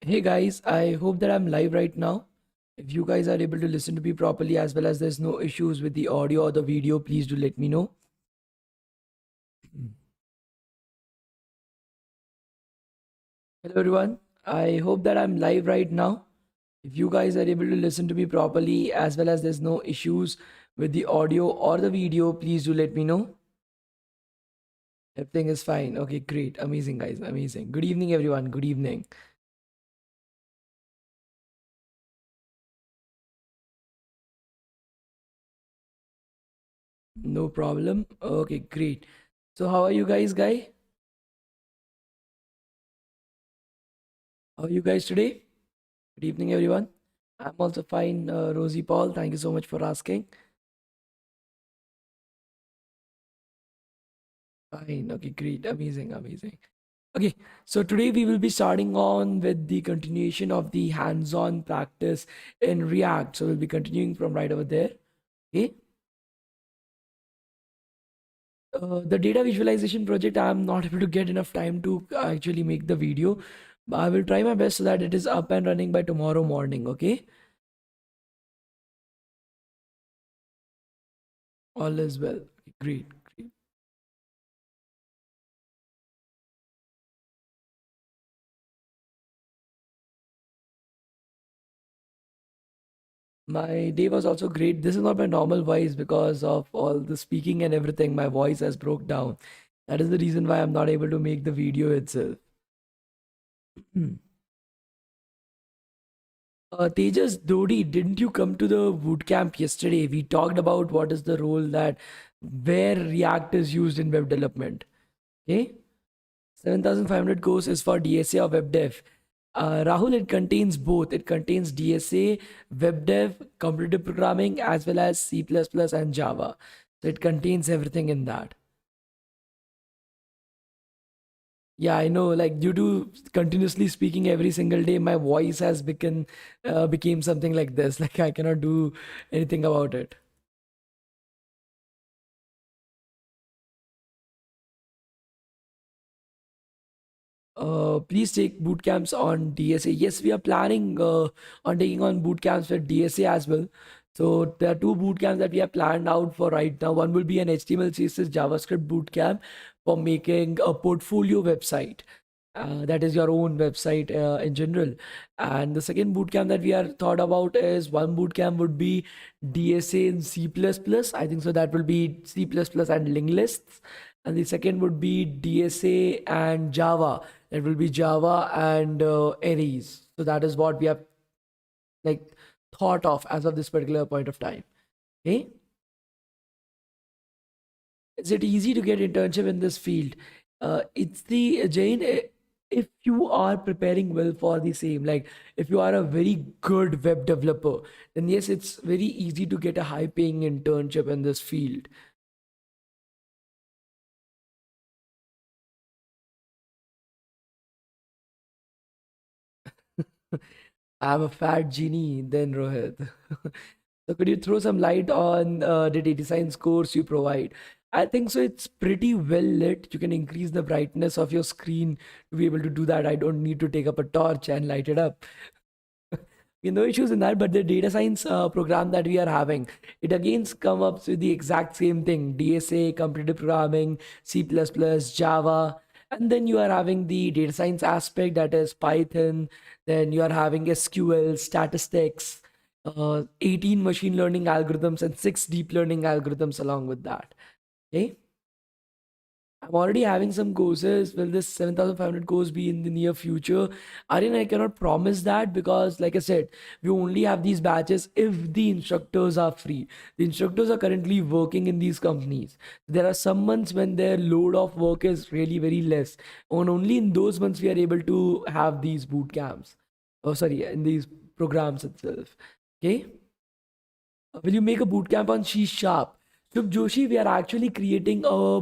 Hey guys, I hope that I'm live right now. If you guys are able to listen to me properly as well as there's no issues with the audio or the video, please do let me know. Hello everyone. I hope that I'm live right now. If you guys are able to listen to me properly as well as there's no issues with the audio or the video, please do let me know. Everything is fine. Okay, great. Amazing guys. Amazing. Good evening everyone. Good evening. No problem. Okay, great. So how are you guys? How are you guys today? Good evening, everyone. I'm also fine, Rosie Paul. Thank you so much for asking. Fine. Okay, great. Amazing, amazing. Okay, so today we will be starting on with the continuation of the hands-on practice in React. So we'll be continuing from right over there. Okay. The data visualization project, I'm not able to get enough time to actually make the video, but I will try my best so that it is up and running by tomorrow morning. Okay. All is well. Okay, great. Great. My day was also great. This is not my normal voice because of all the speaking and everything. My voice has broke down. That is the reason why I'm not able to make the video itself. Tejas Dodi, didn't you come to the bootcamp yesterday? We talked about what is the role that where React is used in web development. Okay, 7,500 course is for DSA or web dev. Rahul, it contains both. It contains DSA, web dev, competitive programming, as well as C++ and Java. So it contains everything in that. Yeah, I know. Like due to continuously speaking every single day, my voice has became something like this. Like I cannot do anything about it. Please take boot camps on DSA. Yes, we are planning on taking on boot camps with DSA as well. So there are two boot camps that we have planned out for right now. One will be an HTML, CSS, JavaScript boot camp for making a portfolio website. That is your own website in general. And the second boot camp that we are thought about is one boot camp would be DSA in C++. I think so that will be C++ and linked lists. And the second would be DSA and Java. That will be Java and arrays. So that is what we have like thought of as of this particular point of time. Okay. Is it easy to get internship in this field? It's the Jane. If you are preparing well for the same, like if you are a very good web developer, then yes, it's very easy to get a high paying internship in this field. I'm a fat genie, then Rohit. So could you throw some light on the data science course you provide? I think so. It's pretty well lit. You can increase the brightness of your screen to be able to do that. I don't need to take up a torch and light it up. No issues in that, but the data science program that we are having, it again come up with the exact same thing: DSA, competitive programming, C++, Java, and then you are having the data science aspect, that is Python. Then you are having SQL, statistics, 18 machine learning algorithms, and 6 deep learning algorithms along with that. Okay. I'm already having some courses. Will this 7,500 course be in the near future? Aryan, I cannot promise that because, like I said, we only have these batches if the instructors are free. The instructors are currently working in these companies. There are some months when their load of work is really very less. And only in those months we are able to have these boot camps. Oh, sorry, in these programs itself. Okay. Will you make a boot camp on C Sharp? Shubh Joshi, we are actually creating a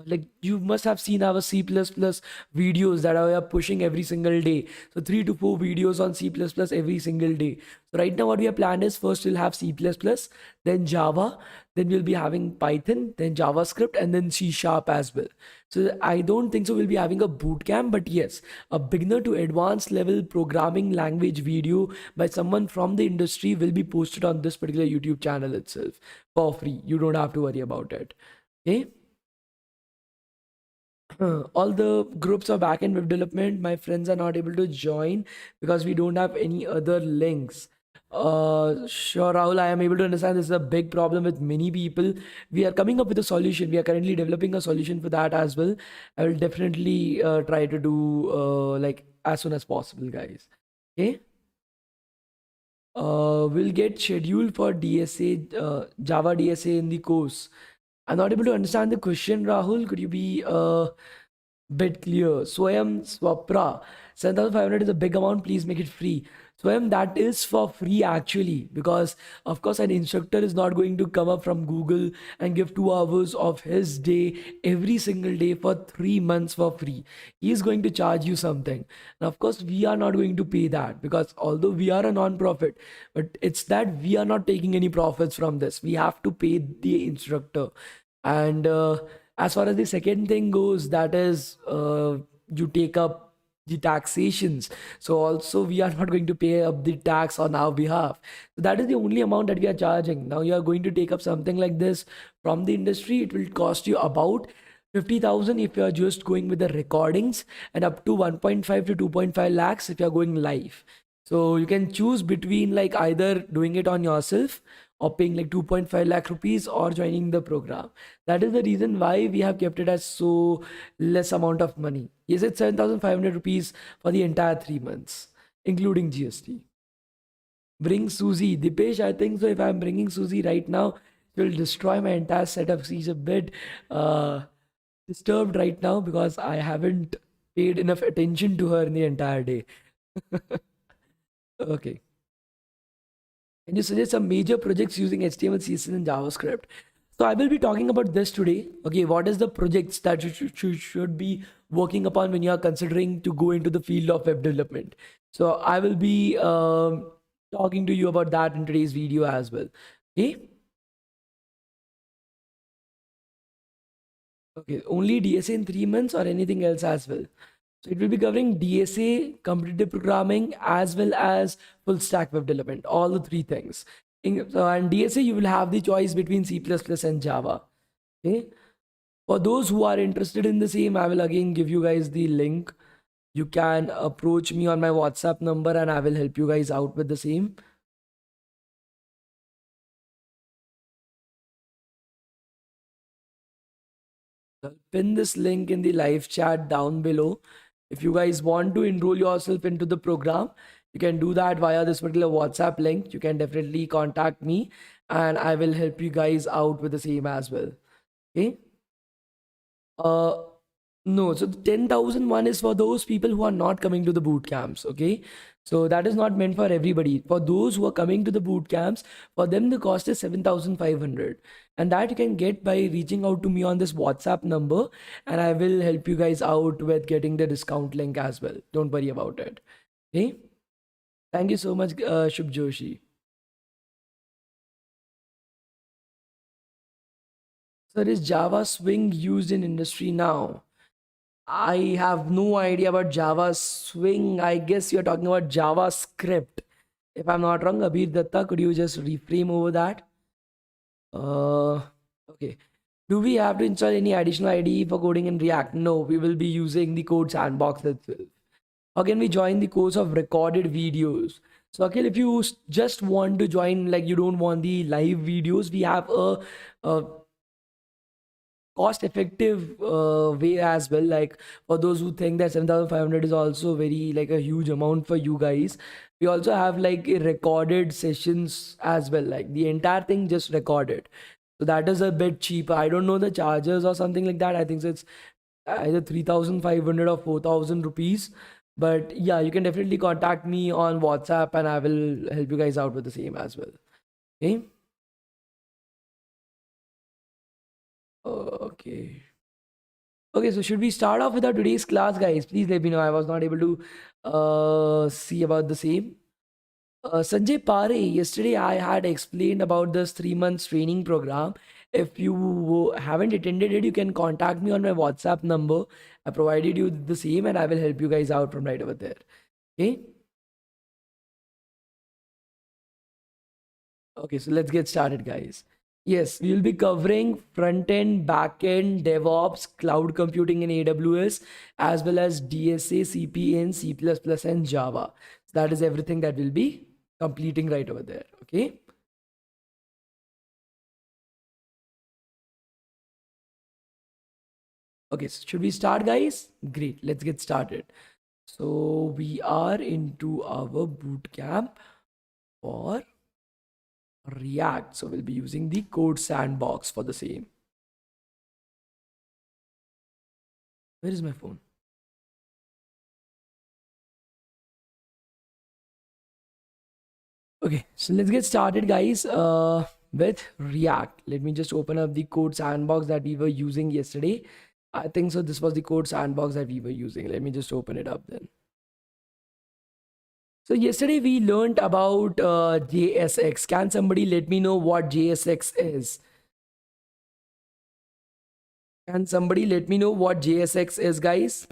Like you must have seen our C++ videos that we are pushing every single day. So 3 to 4 videos on C++ every single day. So right now what we have planned is first we'll have C++, then Java, then we'll be having Python, then JavaScript, and then C# as well. So I don't think so we'll be having a boot camp, but yes, a beginner to advanced level programming language video by someone from the industry will be posted on this particular YouTube channel itself for free. You don't have to worry about it. Okay. All the groups of backend web development, my friends are not able to join because we don't have any other links. Sure, Rahul, I am able to understand this is a big problem with many people. We are coming up with a solution. We are currently developing a solution for that as well. I will definitely try to do like as soon as possible, guys. Okay. We'll get scheduled for DSA, Java DSA in the course. I'm not able to understand the question, Rahul. Could you be bit clear? Swayam Swapra, 7,500 is a big amount. Please make it free. Swayam, that is for free actually, because of course an instructor is not going to come up from Google and give 2 hours of his day every single day for 3 months for free. He is going to charge you something. And of course, we are not going to pay that because although we are a non-profit, but it's that we are not taking any profits from this. We have to pay the instructor. And as far as the second thing goes, that is you take up the taxations. So also we are not going to pay up the tax on our behalf. So that is the only amount that we are charging. Now you are going to take up something like this from the industry. It will cost you about 50,000 if you are just going with the recordings, and up to 1.5 to 2.5 lakhs if you are going live. So you can choose between like either doing it on yourself or paying like 2.5 lakh rupees or joining the program. That is the reason why we have kept it as so less amount of money. Yes, it's 7,500 rupees for the entire 3 months, including GST. Bring Susie. Dipesh, I think so. If I'm bringing Susie right now, it will destroy my entire setup. She's a bit disturbed right now because I haven't paid enough attention to her in the entire day. Okay. Can you suggest some major projects using HTML, CSS, and JavaScript? So I will be talking about this today. Okay, what is the projects that you should be working upon when you are considering to go into the field of web development? So I will be talking to you about that in today's video as well. Okay. Okay, only DSA in 3 months or anything else as well? So it will be covering DSA, competitive programming, as well as full stack web development, all the three things. And DSA, you will have the choice between C++ and Java. Okay. For those who are interested in the same, I will again give you guys the link. You can approach me on my WhatsApp number and I will help you guys out with the same. I'll pin this link in the live chat down below. If you guys want to enroll yourself into the program, you can do that via this particular WhatsApp link. You can definitely contact me and I will help you guys out with the same as well. Okay. Uh, no, so the 10,000 one is for those people who are not coming to the boot camps. Okay. So that is not meant for everybody. For those who are coming to the boot camps, for them the cost is 7,500. And that you can get by reaching out to me on this WhatsApp number and I will help you guys out with getting the discount link as well. Don't worry about it. Okay. Thank you so much, Shubh Joshi. Sir, is Java Swing used in industry now? I have no idea about Java Swing. I guess you're talking about JavaScript. If I'm not wrong, Abir Datta, could you just reframe over that? Okay. Do we have to install any additional IDE for coding in React? No, we will be using the code sandbox itself. How can we join the course of recorded videos? So, okay, if you just want to join, like you don't want the live videos, we have a cost effective way as well. Like for those who think that 7,500 is also very like a huge amount for you guys, we also have like recorded sessions as well, like the entire thing just recorded. So that is a bit cheaper. I don't know the charges or something like that. I think so it's either 3,500 or 4,000 rupees. But yeah, you can definitely contact me on WhatsApp and I will help you guys out with the same as well. Okay. Okay. Okay, so should we start off with our today's class, guys? Please let me know. I was not able to see about the same. Sanjay Pare, yesterday I had explained about this 3 months training program. If you haven't attended it, you can contact me on my WhatsApp number. I provided you the same and I will help you guys out from right over there. Okay. Okay, so let's get started, guys. Yes, we will be covering front end, back end, DevOps, cloud computing in AWS, as well as DSA, CP in C++, and Java. So that is everything that we'll be completing right over there. Okay. Okay, so should we start, guys? Great, let's get started. So we are into our bootcamp for React. So we'll be using the code sandbox for the same. Where is my phone? Okay, so let's get started, guys, with React. Let me just open up the code sandbox that we were using yesterday. I think so. This was the code sandbox that we were using. Let me just open it up then. So yesterday we learned about JSX. Can somebody let me know what JSX is? Can somebody let me know what JSX is, guys?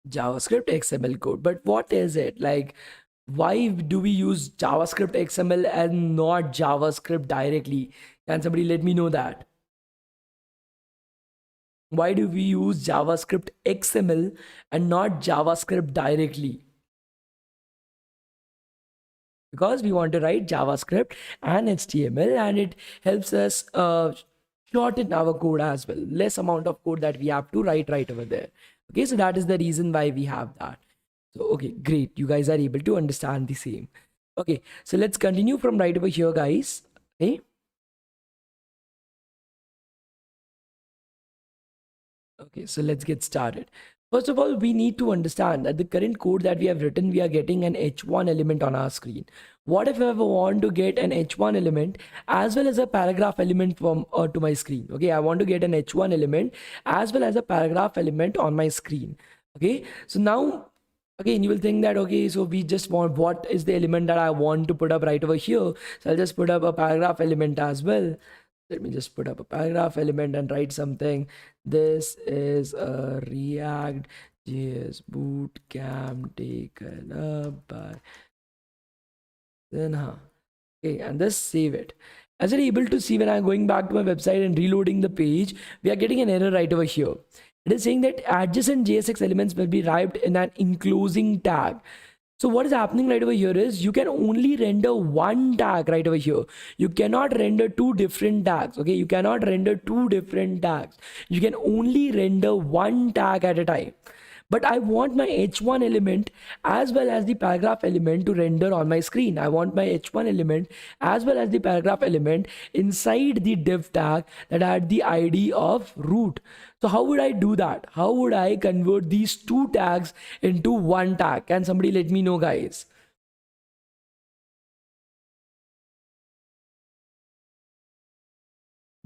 JavaScript XML code. But what is it? Like, why do we use JavaScript XML and not JavaScript directly? Can somebody let me know that? Why do we use JavaScript XML and not JavaScript directly? Because we want to write JavaScript and HTML, and it helps us shorten our code as well. Less amount of code that we have to write right over there. Okay, so that is the reason why we have that. So, okay, great. You guys are able to understand the same. Okay, so let's continue from right over here, guys. Okay. Okay, so let's get started. First of all, we need to understand that the current code that we have written, we are getting an H1 element on our screen. What if I ever want to get an H1 element as well as a paragraph element from to my screen? Okay, I want to get an H1 element as well as a paragraph element on my screen. Okay, so now again you will think that, okay, so we just want, what is the element that I want to put up right over here? So I'll just put up a paragraph element as well. Let me just put up a paragraph element and write something. This is a ReactJs bootcamp taken up by Sinha. Okay, and just save it. As you're able to see, when I'm going back to my website and reloading the page, we are getting an error right over here. It is saying that adjacent JSX elements will be wrapped in an enclosing tag. So what is happening right over here is you can only render one tag right over here. You cannot render two different tags. Okay, you cannot render two different tags. You can only render one tag at a time. But I want my h1 element as well as the paragraph element to render on my screen. I want my h1 element as well as the paragraph element inside the div tag that had the id of root. So how would I do that? How would I convert these two tags into one tag? Can somebody let me know, guys?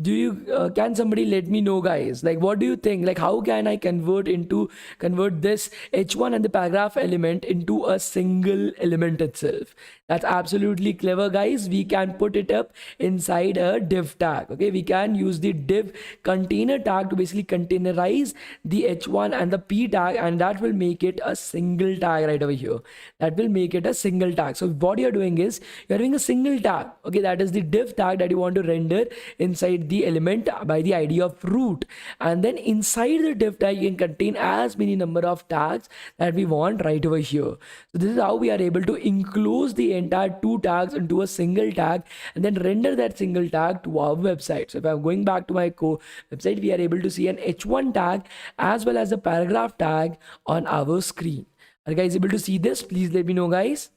Do you can somebody let me know, guys, like what do you think, like how can I convert this h1 and the paragraph element into a single element itself? That's absolutely clever, guys. We can put it up inside a div tag. Okay, we can use the div container tag to basically containerize the h1 and the p tag, and that will make it a single tag right over here. That will make it a single tag. So what you're doing is you're doing a single tag. Okay, that is the div tag that you want to render inside the element by the id of root, and then inside the div tag you can contain as many number of tags that we want right over here. So this is how we are able to enclose the entire two tags into a single tag and then render that single tag to our website. So if I'm going back to my website, we are able to see an h1 tag as well as a paragraph tag on our screen. Are you guys able to see this? Please let me know, guys.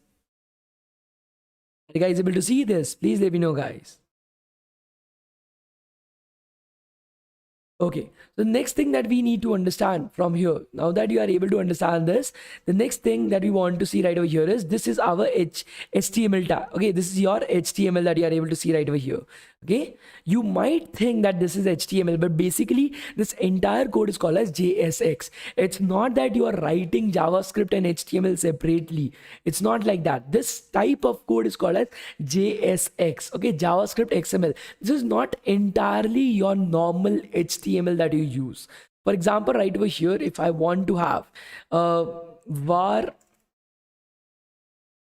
Are you guys able to see this? Please let me know, guys. Okay, the next thing that we need to understand from here, now that you are able to understand this, the next thing that we want to see right over here is this is our HTML tag. Okay, this is your HTML that you are able to see right over here. Okay, you might think that this is HTML, but basically this entire code is called as JSX. It's not that you are writing JavaScript and HTML separately. It's not like that. This type of code is called as JSX. Okay, JavaScript XML. This is not entirely your normal HTML that you use. For example, right over here, if I want to have var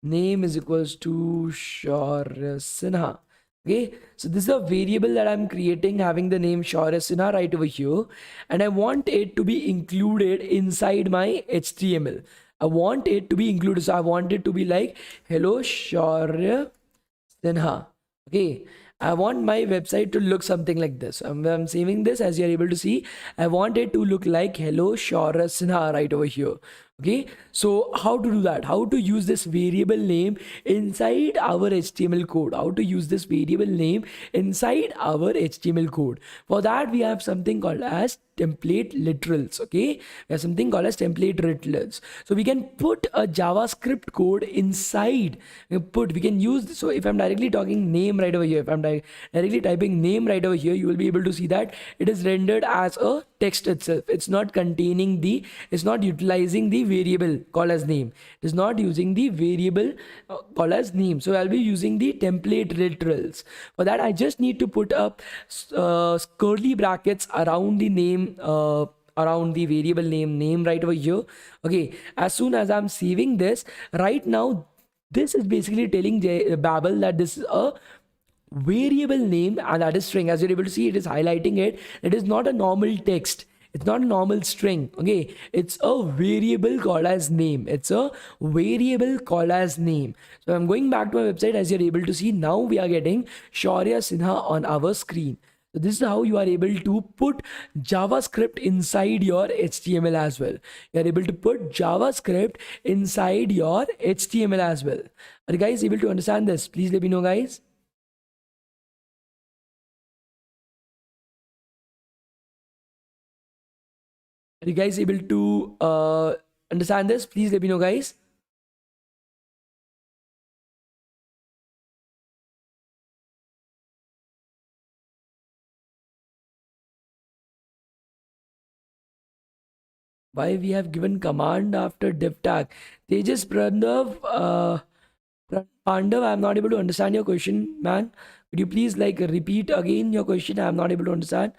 name is equals to Shaurya Sinha. Okay, so this is a variable that I'm creating having the name Shaurya Sinha right over here, and I want it to be included inside my HTML. I want it to be included, so I want it to be like hello Shaurya Sinha. Okay, I want my website to look something like this. I'm saving this, as you're able to see. I want it to look like hello Shaurya Sinha right over here. Okay, so how to do that? How to use this variable name inside our HTML code? How to use this variable name inside our HTML code? For that, we have something called as template literals. Okay, we have something called as template literals. So we can put a JavaScript code inside. We can use, so if I'm directly talking name right over here, if I'm directly typing name right over here, you will be able to see that it is rendered as a text itself. It's not containing the, it's not utilizing the variable called as name. It is not using the variable called as name. So I'll be using the template literals. For that, I just need to put up curly brackets around the name, around the variable name right over here. Okay, as soon as I'm saving this right now, this is basically telling Babel that this is a variable name, and that is string. As you're able to see, it is highlighting it. It is not a normal text. It's not a normal string. Okay, it's a variable called as name. It's a variable called as name. So I'm going back to my website. As you're able to see, now we are getting Shaurya Sinha on our screen. So this is how you are able to put JavaScript inside your HTML as well. You are able to put JavaScript inside your HTML as well. Are you guys able to understand this? Please let me know, guys. Are you guys able to understand this? Please let me know, guys. Why we have given command after div tag? Tejas Pandav, I'm not able to understand your question, man. Could you please like repeat again your question? I'm not able to understand.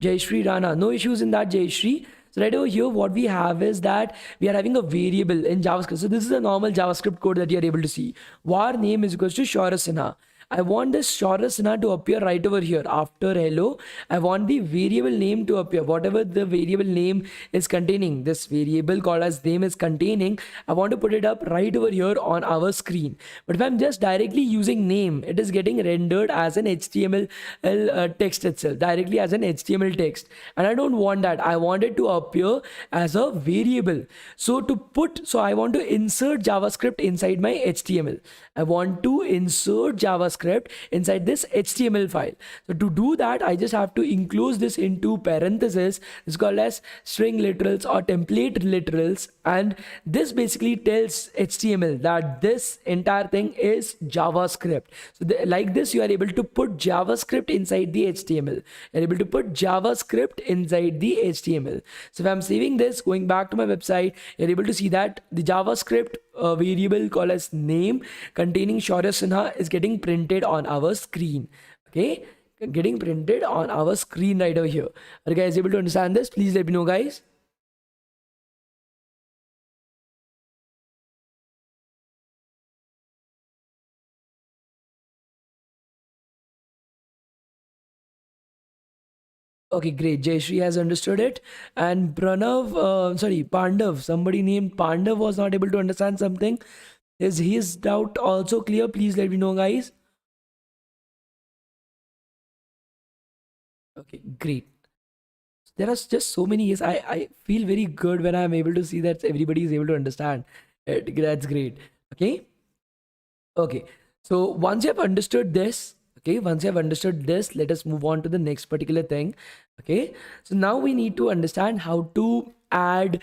Jayashri Rana, no issues in that, Jayashri. So right over here, what we have is that we are having a variable in JavaScript. So this is a normal JavaScript code that you are able to see. Var name is equals to Shaurya Sinha. I want this Shaurya Sinha to appear right over here after hello. I want the variable name to appear. Whatever the variable name is containing, this variable called as name is containing, I want to put it up right over here on our screen. But if I'm just directly using name, it is getting rendered as an HTML text itself, directly as an HTML text. And I don't want that. I want it to appear as a variable. So I want to insert JavaScript inside my HTML. I want to insert JavaScript inside this HTML file. So to do that, I just have to enclose this into parentheses. It's called as string literals or template literals. And this basically tells HTML that this entire thing is JavaScript. So like this, you are able to put JavaScript inside the HTML. You're able to put JavaScript inside the HTML. So if I'm saving this, going back to my website, you're able to see that the JavaScript variable called as name containing Shaurya Sinha is getting printed on our screen. Okay, getting printed on our screen right over here. Are you guys able to understand this? Please let me know, guys. Okay, great. Jayashri has understood it. And Pandav, somebody named Pandav was not able to understand something. Is his doubt also clear? Please let me know, guys. Okay, great. There are just so many. Yes, I feel very good when I'm able to see that everybody is able to understand it. That's great. Okay. Okay. So once you have understood this, Okay, once you have understood this, let us move on to the next particular thing. Okay, so now we need to understand how to add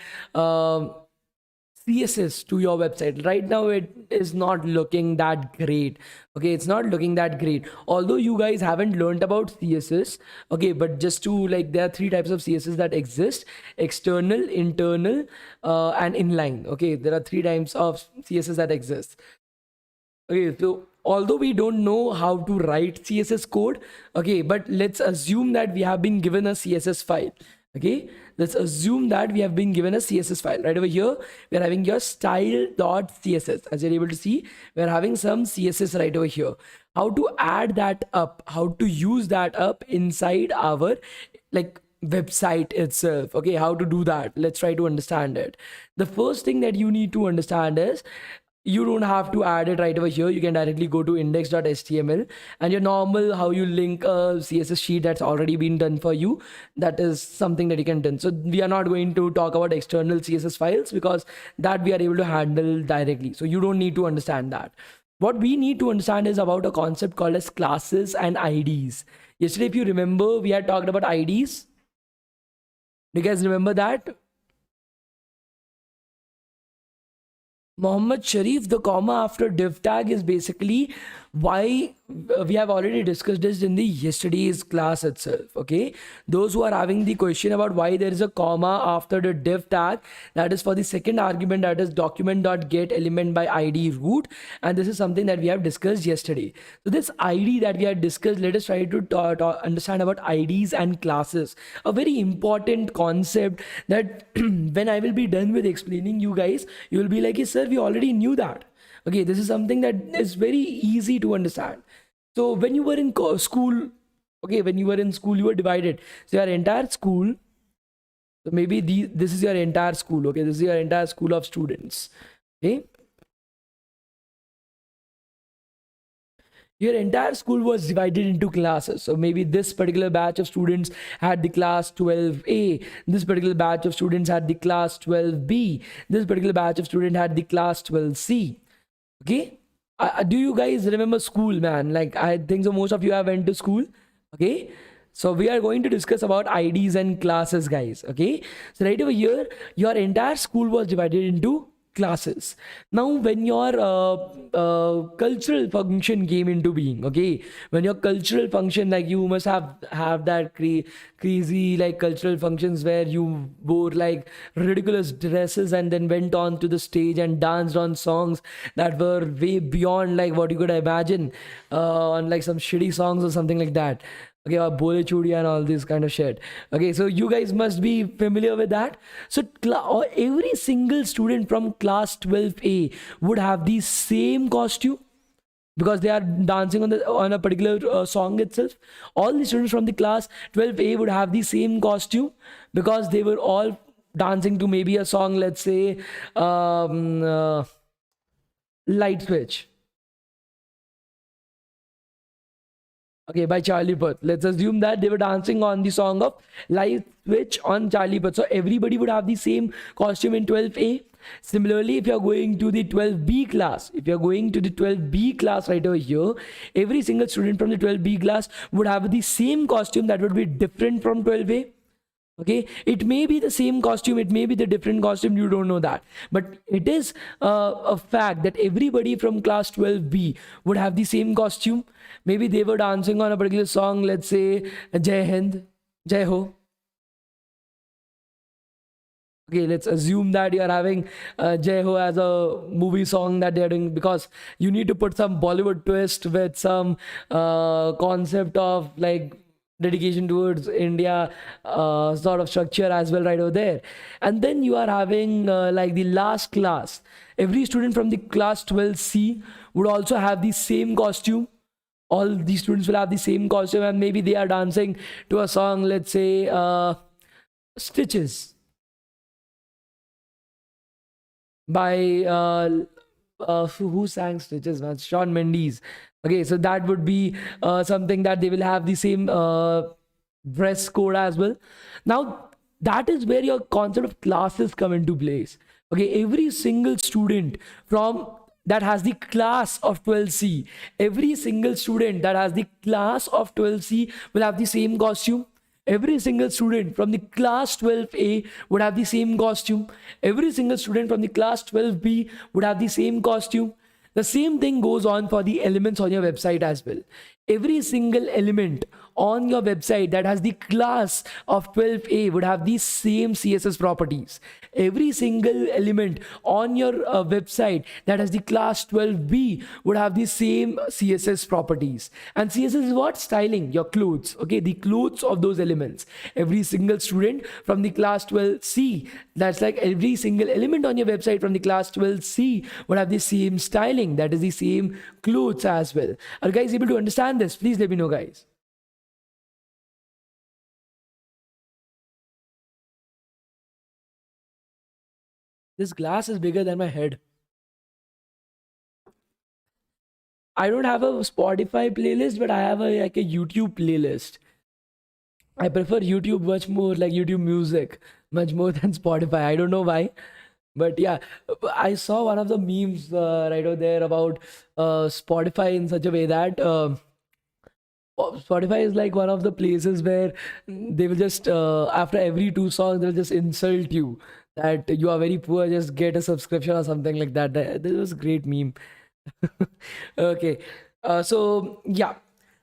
CSS to your website. Right now it is not looking that great. Okay, it's not looking that great, although you guys haven't learned about CSS. Okay, but just to like, there are three types of CSS that exist: external, internal, and inline. Okay, there are three types of CSS that exist. Okay, so although we don't know how to write CSS code, okay, but let's assume that we have been given a CSS file. Okay, let's assume that we have been given a CSS file. Right over here, we're having your style.css. As you're able to see, we're having some CSS right over here. How to add that up, how to use that up inside our like website itself. Okay, how to do that, let's try to understand it. The first thing that you need to understand is, you don't have to add it right over here. You can directly go to index.html, and your normal how you link a CSS sheet that's already been done for you, that is something that you can do. So we are not going to talk about external CSS files, because that we are able to handle directly, so you don't need to understand that. What we need to understand is about a concept called as classes and IDs. Yesterday, if you remember, we had talked about IDs. Do you guys remember that? Mohammed Sharif, the comma after div tag is basically why we have already discussed this in the yesterday's class itself. Okay, those who are having the question about why there is a comma after the div tag, that is for the second argument, that is document.get element by id root, and this is something that we have discussed yesterday. So this id that we had discussed, let us try to understand about IDs and classes, a very important concept that when I will be done with explaining you guys, you will be like, yes sir, we already knew that. Okay, this is something that is very easy to understand. So when you were in school, okay, when you were in school, you were divided. So your entire school, so maybe this is your entire school. Okay, this is your entire school of students. Okay, your entire school was divided into classes. So maybe this particular batch of students had the class 12A, this particular batch of students had the class 12B, this particular batch of students had the class 12C. Okay, do you guys remember school, man? Like, I think so most of you have went to school. Okay, so we are going to discuss about IDs and classes, guys. Okay, so right over here, your entire school was divided into classes. Now when your cultural function came into being, okay, when your cultural function, like you must have that crazy like cultural functions where you wore like ridiculous dresses and then went on to the stage and danced on songs that were way beyond like what you could imagine, on like some shitty songs or something like that. Okay, or bole chudi and all this kind of shit. Okay, so you guys must be familiar with that. So every single student from class 12A would have the same costume, because they are dancing on a particular song itself. All the students from the class 12A would have the same costume, because they were all dancing to maybe a song, let's say Light Switch. Okay, by Charlie Puth. Let's assume that they were dancing on the song of Light Switch on Charlie Puth. So everybody would have the same costume in 12A. Similarly, if you're going to the 12B class, right over here, every single student from the 12B class would have the same costume that would be different from 12A. Okay, it may be the same costume, it may be the different costume, you don't know that, but it is a fact that everybody from class 12B would have the same costume. Maybe they were dancing on a particular song, let's say Jai Hind, Jai Ho. Okay, let's assume that you're having Jai Ho as a movie song that they're doing, because you need to put some Bollywood twist with some concept of like dedication towards India sort of structure as well right over there. And then you are having like the last class. Every student from the class 12C would also have the same costume. All these students will have the same costume, and maybe they are dancing to a song, let's say Stitches by who sang Stitches, man? Shawn Mendes. Okay, so that would be something that they will have the same dress code as well. Now that is where your concept of classes come into place. Okay, every single student from that has the class of 12C. Every single student that has the class of 12C will have the same costume. Every single student from the class 12A would have the same costume. Every single student from the class 12B would have the same costume. The same thing goes on for the elements on your website as well. Every single element on your website that has the class of 12A would have the same CSS properties. Every single element on your website that has the class 12B would have the same CSS properties. And CSS is what? Styling, your clothes. Okay, the clothes of those elements. Every single student from the class 12C, that's like every single element on your website from the class 12C would have the same styling, that is the same clothes as well. Are you guys able to understand this? Please let me know, guys. This glass is bigger than my head. I don't have a Spotify playlist, but I have like a YouTube playlist. I prefer YouTube much more, like YouTube music, much more than Spotify. I don't know why. But yeah, I saw one of the memes right over there about Spotify in such a way that Spotify is like one of the places where they will just, after every two songs, they'll just insult you that you are very poor, just get a subscription or something like that. This was a great meme. Okay. So, yeah,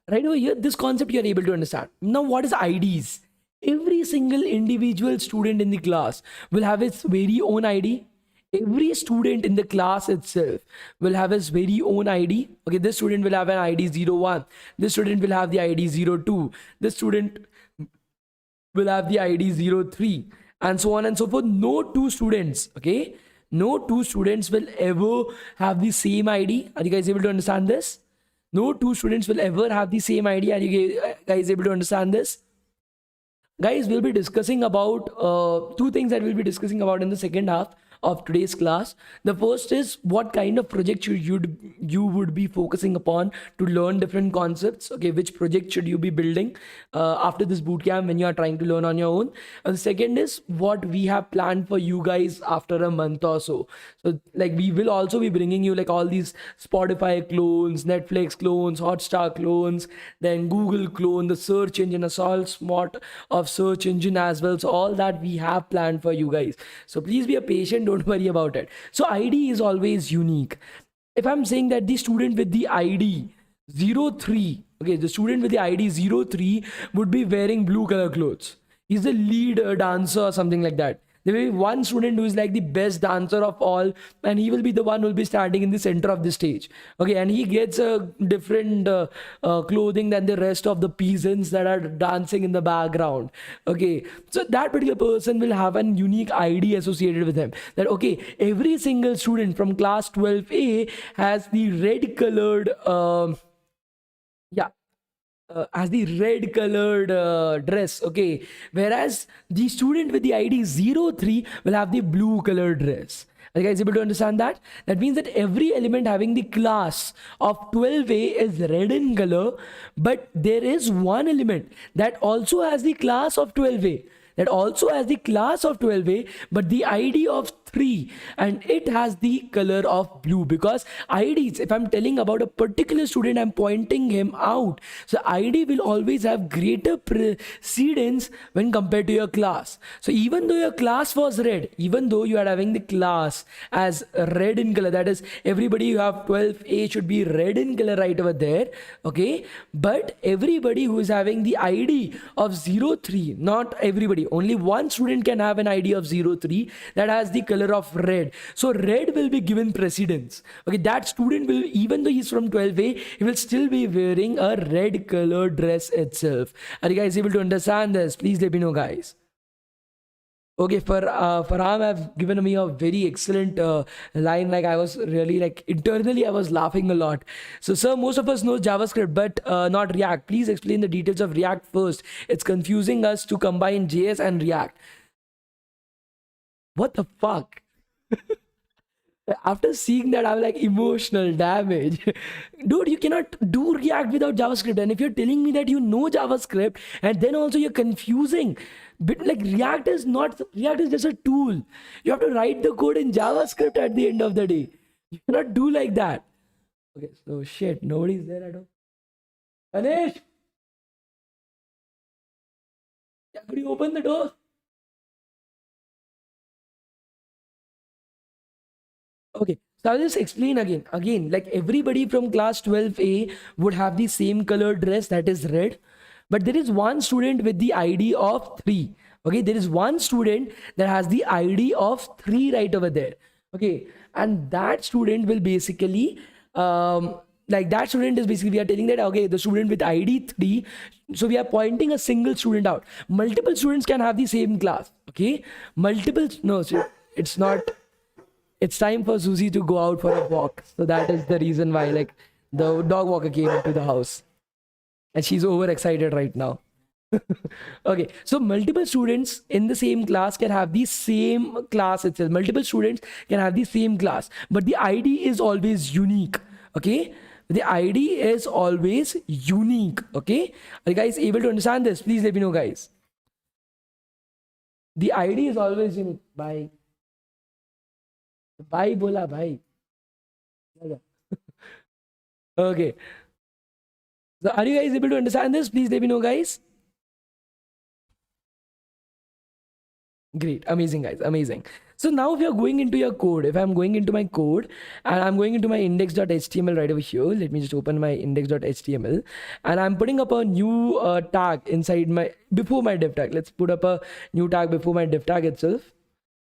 right over here, this concept you're able to understand. Now, what is IDs? Every single individual student in the class will have its very own ID. Every student in the class itself will have his very own ID. Okay, this student will have an ID 01. This student will have the ID 02. This student will have the ID 03, and so on and so forth. No two students, okay? No two students will ever have the same ID. Are you guys able to understand this? No two students will ever have the same ID. Are you guys able to understand this? Guys, we'll be discussing about two things that we'll be discussing about in the second half of today's class. The first is what kind of project you would be focusing upon to learn different concepts. Okay, which project should you be building after this bootcamp when you are trying to learn on your own. And the second is what we have planned for you guys after a month or so. So like we will also be bringing you like all these Spotify clones, Netflix clones, Hotstar clones, then Google clone, the search engine, assault smart of search engine as well. So all that we have planned for you guys. So please be a patient. Don't worry about it. So ID is always unique. If I'm saying that the student with the ID 03, okay, the student with the ID 03 would be wearing blue color clothes. He's the lead dancer or something like that. There will be one student who is like the best dancer of all, and he will be the one who will be standing in the center of the stage. Okay, and he gets a different clothing than the rest of the peasants that are dancing in the background. Okay, so that particular person will have an unique ID associated with him. That okay, every single student from class 12A has the red colored as the red colored dress. Okay, whereas the student with the ID 03 will have the blue colored dress. Are you guys able to understand that? That means that every element having the class of 12A is red in color, but there is one element that also has the class of 12A, but the ID of 3, and it has the color of blue. Because IDs, if I'm telling about a particular student, I'm pointing him out. So ID will always have greater precedence when compared to your class. So even though your class was red, even though you are having the class as red in color, that is everybody you have 12A should be red in color right over there. Okay, but everybody who is having the ID of 03, not everybody, only one student can have an ID of 03 that has the color of red. So red will be given precedence. Okay, that student will, even though he's from 12A, he will still be wearing a red colored dress itself. Are you guys able to understand this? Please let me know, guys. Okay, for Farham, have given me a very excellent line. Like I was really like internally, I was laughing a lot. So, sir, most of us know JavaScript, but not React. Please explain the details of React first. It's confusing us to combine JS and React. What the fuck? After seeing that, I'm like, emotional damage. Dude, you cannot do React without JavaScript. And if you're telling me that you know JavaScript and then also you're confusing, but like React is just a tool. You have to write the code in JavaScript at the end of the day. You cannot do like that. Okay, so shit, nobody's there at home. Anish, could you open the door? Okay, so I'll just explain again. Again, like everybody from class 12A would have the same color dress, that is red. But there is one student with the ID of 3. Okay, there is one student that has the ID of 3 right over there. Okay, and that student will basically, like that student is basically, we are telling that, okay, the student with ID 3, so we are pointing a single student out. Multiple students can have the same class. Okay, multiple, no, so it's not. It's time for Susie to go out for a walk. So that is the reason why, like, the dog walker came into the house. And she's overexcited right now. Okay, so multiple students in the same class can have the same class itself. Multiple students can have the same class, but the ID is always unique. Okay, the ID is always unique. Okay, are you guys able to understand this? Please let me know, guys. The ID is always unique. Bye. Bye bola bhai. Okay, so are you guys able to understand this? Please let me know, guys. Great, amazing, guys, amazing. So now if you're going into your code, if I'm going into my code and I'm going into my index.html right over here, let me just open my index.html and I'm putting up a new tag inside before my div tag. Let's put up a new tag before my div tag itself.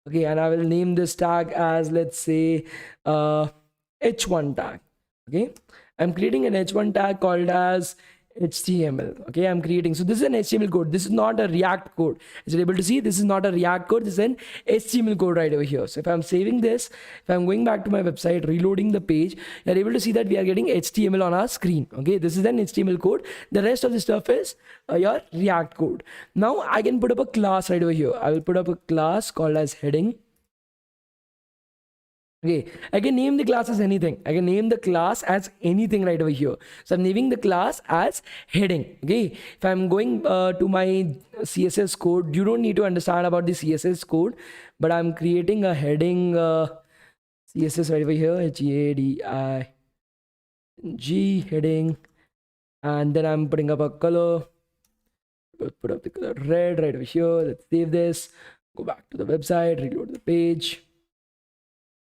Okay, and I will name this tag as, let's say, h1 tag. Okay, I'm creating an h1 tag called as HTML. Okay, I'm creating, so this is an HTML code. This is not a React code. As you're able to see, this is not a React code. This is an HTML code right over here. So if I'm saving this, if I'm going back to my website, reloading the page, you're able to see that we are getting HTML on our screen. Okay, this is an HTML code. The rest of the stuff is your React code. Now I can put up a class right over here. I will put up a class called as heading. Okay, I can name the class as anything. I can name the class as anything right over here. So I'm naming the class as heading. Okay, if I'm going to my CSS code, you don't need to understand about the CSS code, but I'm creating a heading CSS right over here, HEADING heading, and then I'm putting up a color. Put up the color red right over here. Let's save this. Go back to the website, reload the page.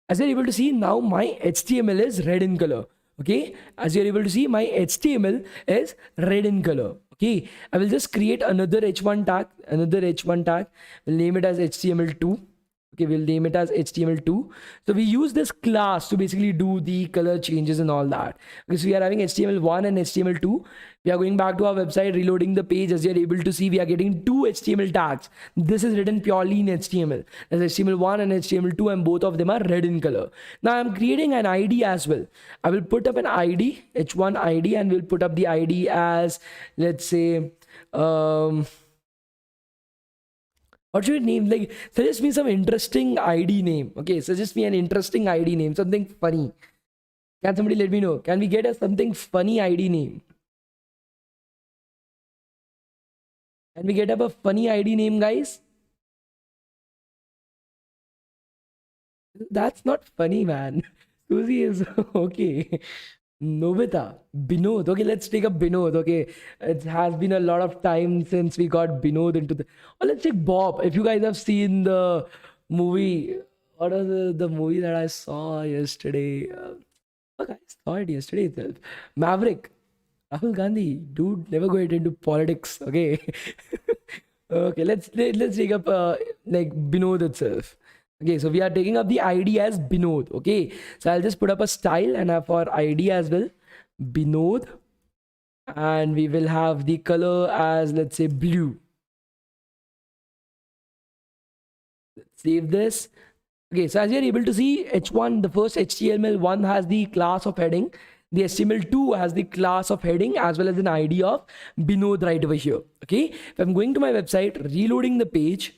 As you're able to see, now my HTML is red in color. Okay, as you're able to see, my HTML is red in color. Okay, I will just create another h1 tag. We'll name it as HTML2. Okay, we'll name it as HTML2. So we use this class to basically do the color changes and all that. Because we are having HTML1 and HTML2. We are going back to our website, reloading the page. As you're able to see, we are getting 2 HTML tags. This is written purely in HTML. There's HTML1 and HTML2, and both of them are red in color. Now I'm creating an ID as well. I will put up an ID, h1 ID, and we'll put up the ID as, let's say, what should we name? Like, suggest me some interesting ID name. Okay, suggest me an interesting ID name, something funny. Can somebody let me know? Can we get a something funny ID name? Can we get up a funny ID name, guys? That's not funny, man. Susie is okay. Nobita, Binod. Okay, let's take up Binod. Okay, it has been a lot of time since we got Binod into the. Oh, let's take Bob. If you guys have seen the movie, what was the movie that I saw yesterday? I saw it yesterday itself. Maverick. Rahul Gandhi, dude, never go into politics. Okay, okay. Let's take up like Binod itself. Okay, so we are taking up the ID as Binod. Okay, so I'll just put up a style and have for ID as well, Binod, and we will have the color as, let's say, blue. Let's save this. Okay, so as you're able to see, H1, the first HTML1 has the class of heading. The HTML2 has the class of heading as well as an ID of Binod right over here. Okay, if I'm going to my website, reloading the page,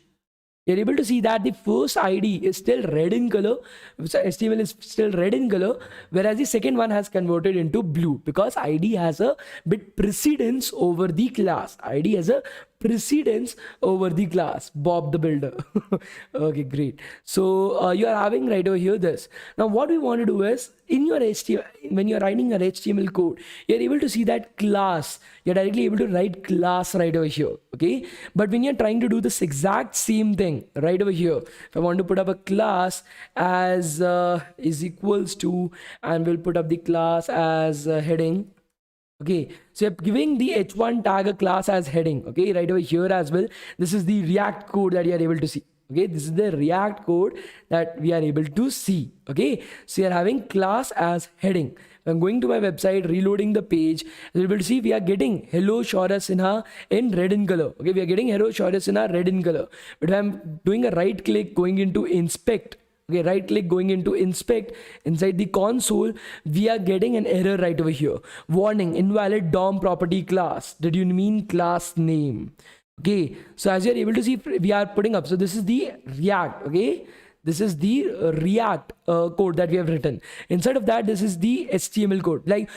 you're able to see that the first ID is still red in color. So HTML is still red in color, whereas the second one has converted into blue because ID has a bit precedence over the class. ID has a precedence over the class, Bob the Builder. Okay, great. So you are having right over here this. Now what we want to do is, in your HTML, when you're writing your HTML code, you're able to see that class. You're directly able to write class right over here. Okay, but when you're trying to do this exact same thing right over here, if I want to put up a class as is equals to, and we'll put up the class as heading. Okay, so you're giving the h1 tag a class as heading. Okay, right over here as well. This is the React code that you are able to see. Okay, this is the React code that we are able to see. Okay, so you're having class as heading. I'm going to my website, reloading the page. You're able to see we are getting hello Shaurya Sinha in red in color. Okay, we are getting hello Shaurya Sinha red in color. But if I'm doing a right click, going into inspect, okay, right click, going into inspect, inside the console, we are getting an error right over here. Warning, invalid DOM property class. Did you mean class name? Okay, so as you're able to see, we are putting up. So this is the React. Okay, this is the React code that we have written. Inside of that, this is the HTML code. Like,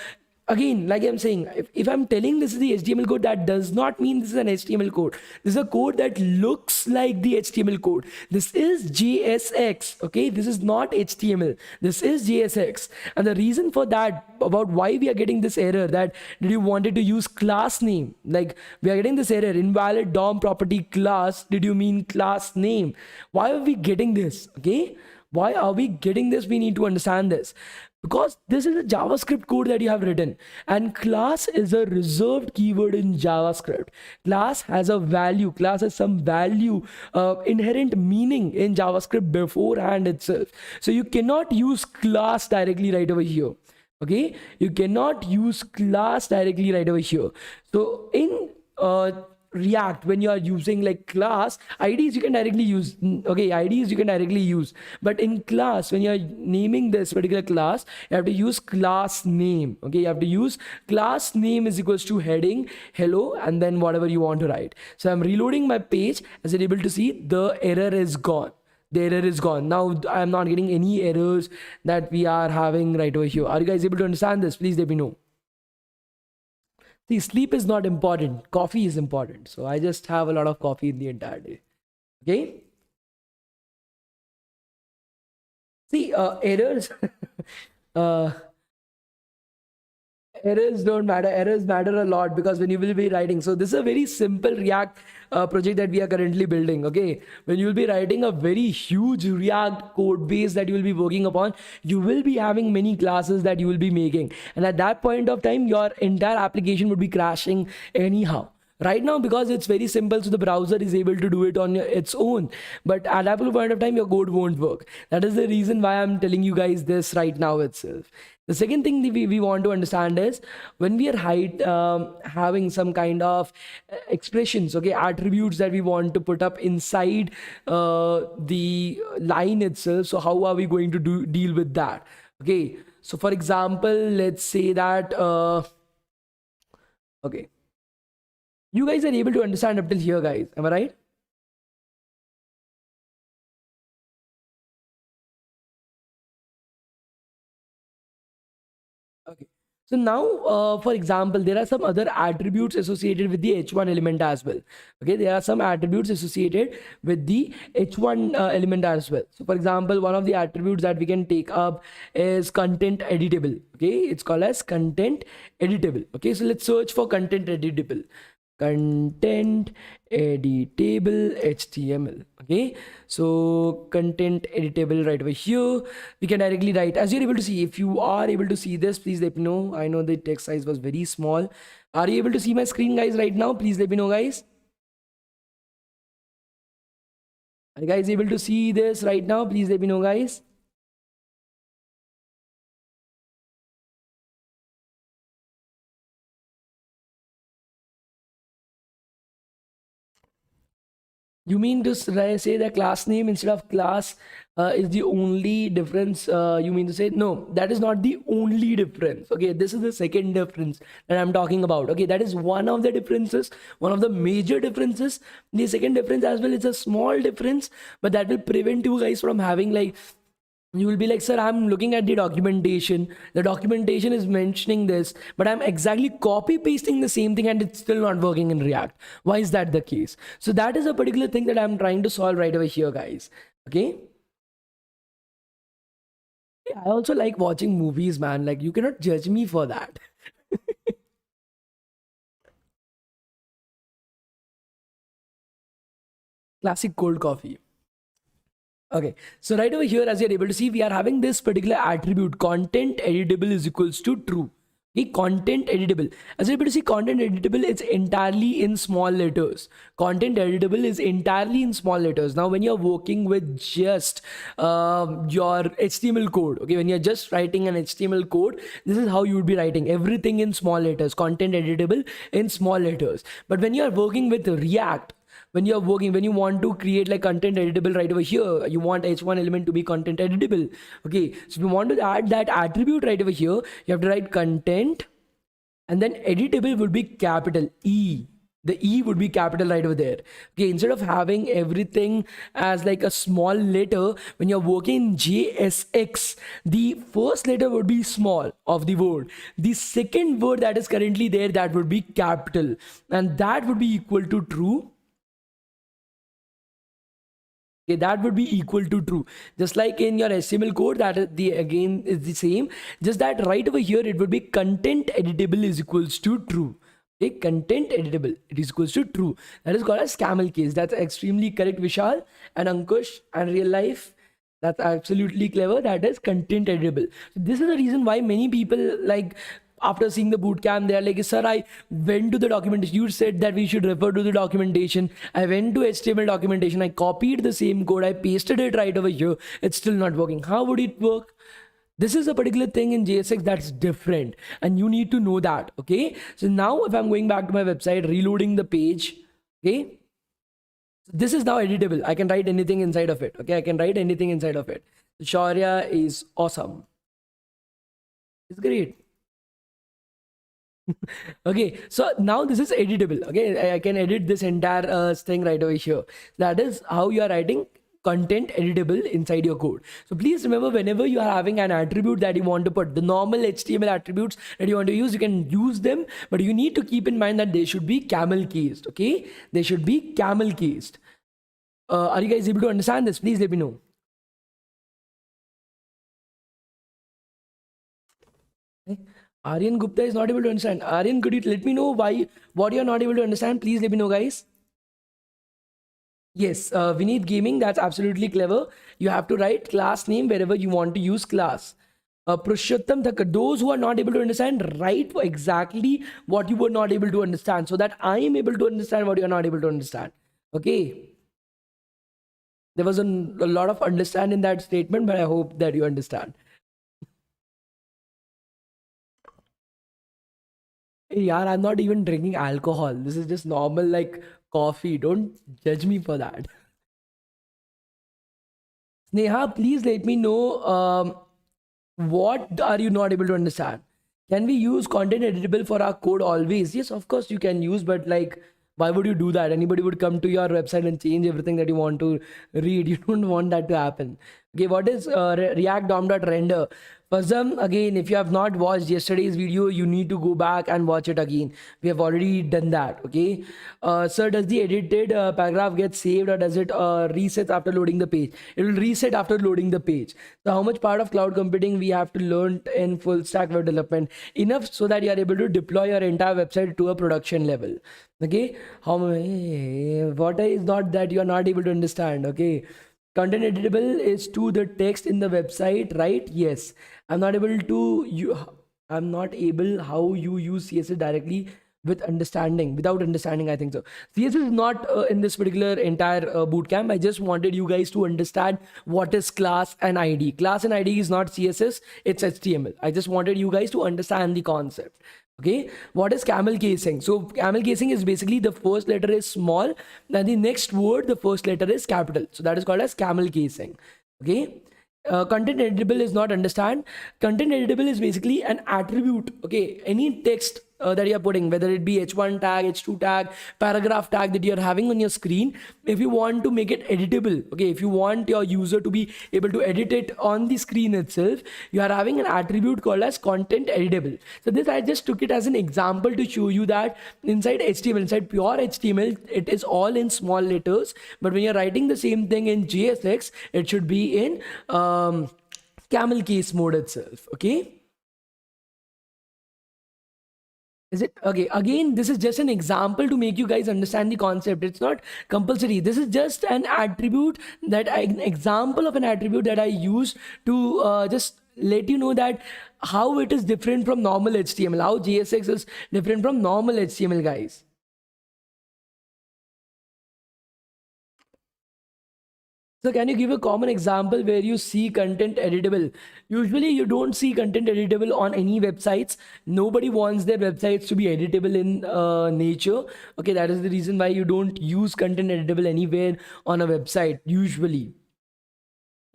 again, like I'm saying, if I'm telling this is the HTML code, that does not mean this is an HTML code. This is a code that looks like the HTML code. This is JSX. Okay, this is not HTML. This is JSX. And the reason for that, about why we are getting this error, that did you wanted to use class name? Like, we are getting this error, invalid DOM property class. Did you mean class name? Why are we getting this? Okay, why are we getting this? We need to understand this. Because this is a JavaScript code that you have written, and class is a reserved keyword in JavaScript. Class has a value. Class has some value, inherent meaning in JavaScript beforehand itself. So you cannot use class directly right over here. Okay, you cannot use class directly right over here. So in React, when you are using like class, IDs you can directly use. Okay, IDs you can directly use, but in class, when you are naming this particular class, you have to use class name. Okay, you have to use class name is equals to heading, hello, and then whatever you want to write. So I'm reloading my page. As you're able to see, the error is gone. The error is gone. Now I'm not getting any errors that we are having right over here. Are you guys able to understand this? Please let me know. See, sleep is not important. Coffee is important. So I just have a lot of coffee in the entire day. Okay. See, errors. Errors don't matter. Errors matter a lot, because when you will be writing, so this is a very simple React project that we are currently building. Okay, when you will be writing a very huge React code base that you will be working upon, you will be having many classes that you will be making, and at that point of time, your entire application would be crashing anyhow. Right now, because it's very simple, so the browser is able to do it on its own, but at that point of time, your code won't work. That is the reason why I'm telling you guys this right now itself. The second thing that we want to understand is, when we are having some kind of expressions, okay, attributes that we want to put up inside the line itself. So how are we going to deal with that? Okay, so for example, let's say that okay, you guys are able to understand up till here, guys. Am I right? Okay. So now, for example, there are some other attributes associated with the h1 element as well. Okay, there are some attributes associated with the h1 element as well. So, for example, one of the attributes that we can take up is content editable. Okay, it's called as content editable. Okay, so let's search for content editable. Content editable HTML. Okay, so content editable right over here, we can directly write. As you're able to see, if you are able to see this, please let me know. I know the text size was very small. Are you able to see my screen, guys, right now? Please let me know, guys. Are you guys able to see this right now? Please let me know, guys. You mean to say that class name instead of class is the only difference? You mean to say, no, that is not the only difference. Okay, this is the second difference that I'm talking about. Okay, that is one of the differences, one of the major differences. The second difference as well is a small difference, but that will prevent you guys from having like You will be like, sir, I'm looking at the documentation. The documentation is mentioning this, but I'm exactly copy pasting the same thing and it's still not working in React. Why is that the case? So that is a particular thing that I'm trying to solve right over here, guys. Okay. I also like watching movies, man. Like, you cannot judge me for that. Classic cold coffee. Okay, so right over here, as you're able to see, we are having this particular attribute, content editable is equals to true. Okay, content editable. As you're able to see, content editable, it's entirely in small letters. Content editable is entirely in small letters. Now, when you're working with just your HTML code, okay, when you're just writing an HTML code, this is how you would be writing everything in small letters, content editable in small letters. But when you're working with React, when you want to create like content editable right over here, you want h1 element to be content editable. Okay, so if you want to add that attribute right over here, you have to write content, and then editable would be capital E. The E would be capital right over there. Okay, instead of having everything as like a small letter, when you're working in JSX, the first letter would be small of the word. The second word that is currently there, that would be capital, and that would be equal to true. Okay, that would be equal to true. Just like in your HTML code, that is again is the same. Just that right over here, it would be content editable is equals to true. Okay, content editable, it is equals to true. That is called as Camel case. That's extremely correct, Vishal and Ankush, and real life. That's absolutely clever. That is content editable. So this is the reason why many people, like, after seeing the bootcamp, they are like, sir, I went to the documentation. You said that we should refer to the documentation. I went to HTML documentation. I copied the same code. I pasted it right over here. It's still not working. How would it work? This is a particular thing in JSX that's different, and you need to know that. Okay, so now if I'm going back to my website, reloading the page, okay, this is now editable. I can write anything inside of it. Okay, I can write anything inside of it. Shaurya is awesome. It's great. Okay, so now this is editable. Okay, I can edit this entire thing right over here. That is how you are writing content editable inside your code. So please remember, whenever you are having an attribute that you want to put, the normal HTML attributes that you want to use, you can use them, but you need to keep in mind that they should be camel cased. Okay, they should be camel cased. Are you guys able to understand this? Please let me know. Okay. Aryan Gupta is not able to understand. Aryan, could you let me know what you're not able to understand? Please let me know, guys. Yes, Vineet Gaming, that's absolutely clever. You have to write class name wherever you want to use class. Purushottam Thakkar, those who are not able to understand, write for exactly what you were not able to understand, so that I am able to understand what you are not able to understand. Okay. There was a lot of understand in that statement, but I hope that you understand. Yeah, I'm not even drinking alcohol. This is just normal, like, coffee. Don't judge me for that. Neha, please let me know what are you not able to understand. Can we use content editable for our code always? Yes, of course you can use, but like, why would you do that? Anybody would come to your website and change everything that you want to read. You don't want that to happen. Okay, what is React DOM.render? Fazam, again, if you have not watched yesterday's video, you need to go back and watch it again. We have already done that. Okay. Sir, does the edited paragraph get saved, or does it reset after loading the page? It will reset after loading the page. So how much part of cloud computing we have to learn in full stack web development? Enough so that you are able to deploy your entire website to a production level. Okay. What is not that you are not able to understand? Okay. Content editable is to the text in the website, right? Yes. I'm not able how you use CSS directly without understanding, I think so. CSS is not in this particular entire bootcamp. I just wanted you guys to understand what is class and ID. Class and ID is not CSS, it's HTML. I just wanted you guys to understand the concept. Okay, what is camel casing? So camel casing is basically the first letter is small, then the next word, the first letter is capital. So that is called as camel casing. Okay. Content editable is not understand. Content editable is basically an attribute. Okay, any text that you're putting, whether it be h1 tag, h2 tag, paragraph tag that you're having on your screen, if you want to make it editable, okay, if you want your user to be able to edit it on the screen itself, you are having an attribute called as content editable. So this, I just took it as an example to show you that inside HTML, inside pure HTML, it is all in small letters, but when you're writing the same thing in JSX, it should be in camel case mode itself. Okay, is it okay? Again, this is just an example to make you guys understand the concept. It's not compulsory. This is just an attribute an example of an attribute that I use to just let you know that how it is different from normal HTML, how JSX is different from normal HTML, guys. So can you give a common example where you see content editable? Usually you don't see content editable on any websites. Nobody wants their websites to be editable in nature. Okay, that is the reason why you don't use content editable anywhere on a website usually.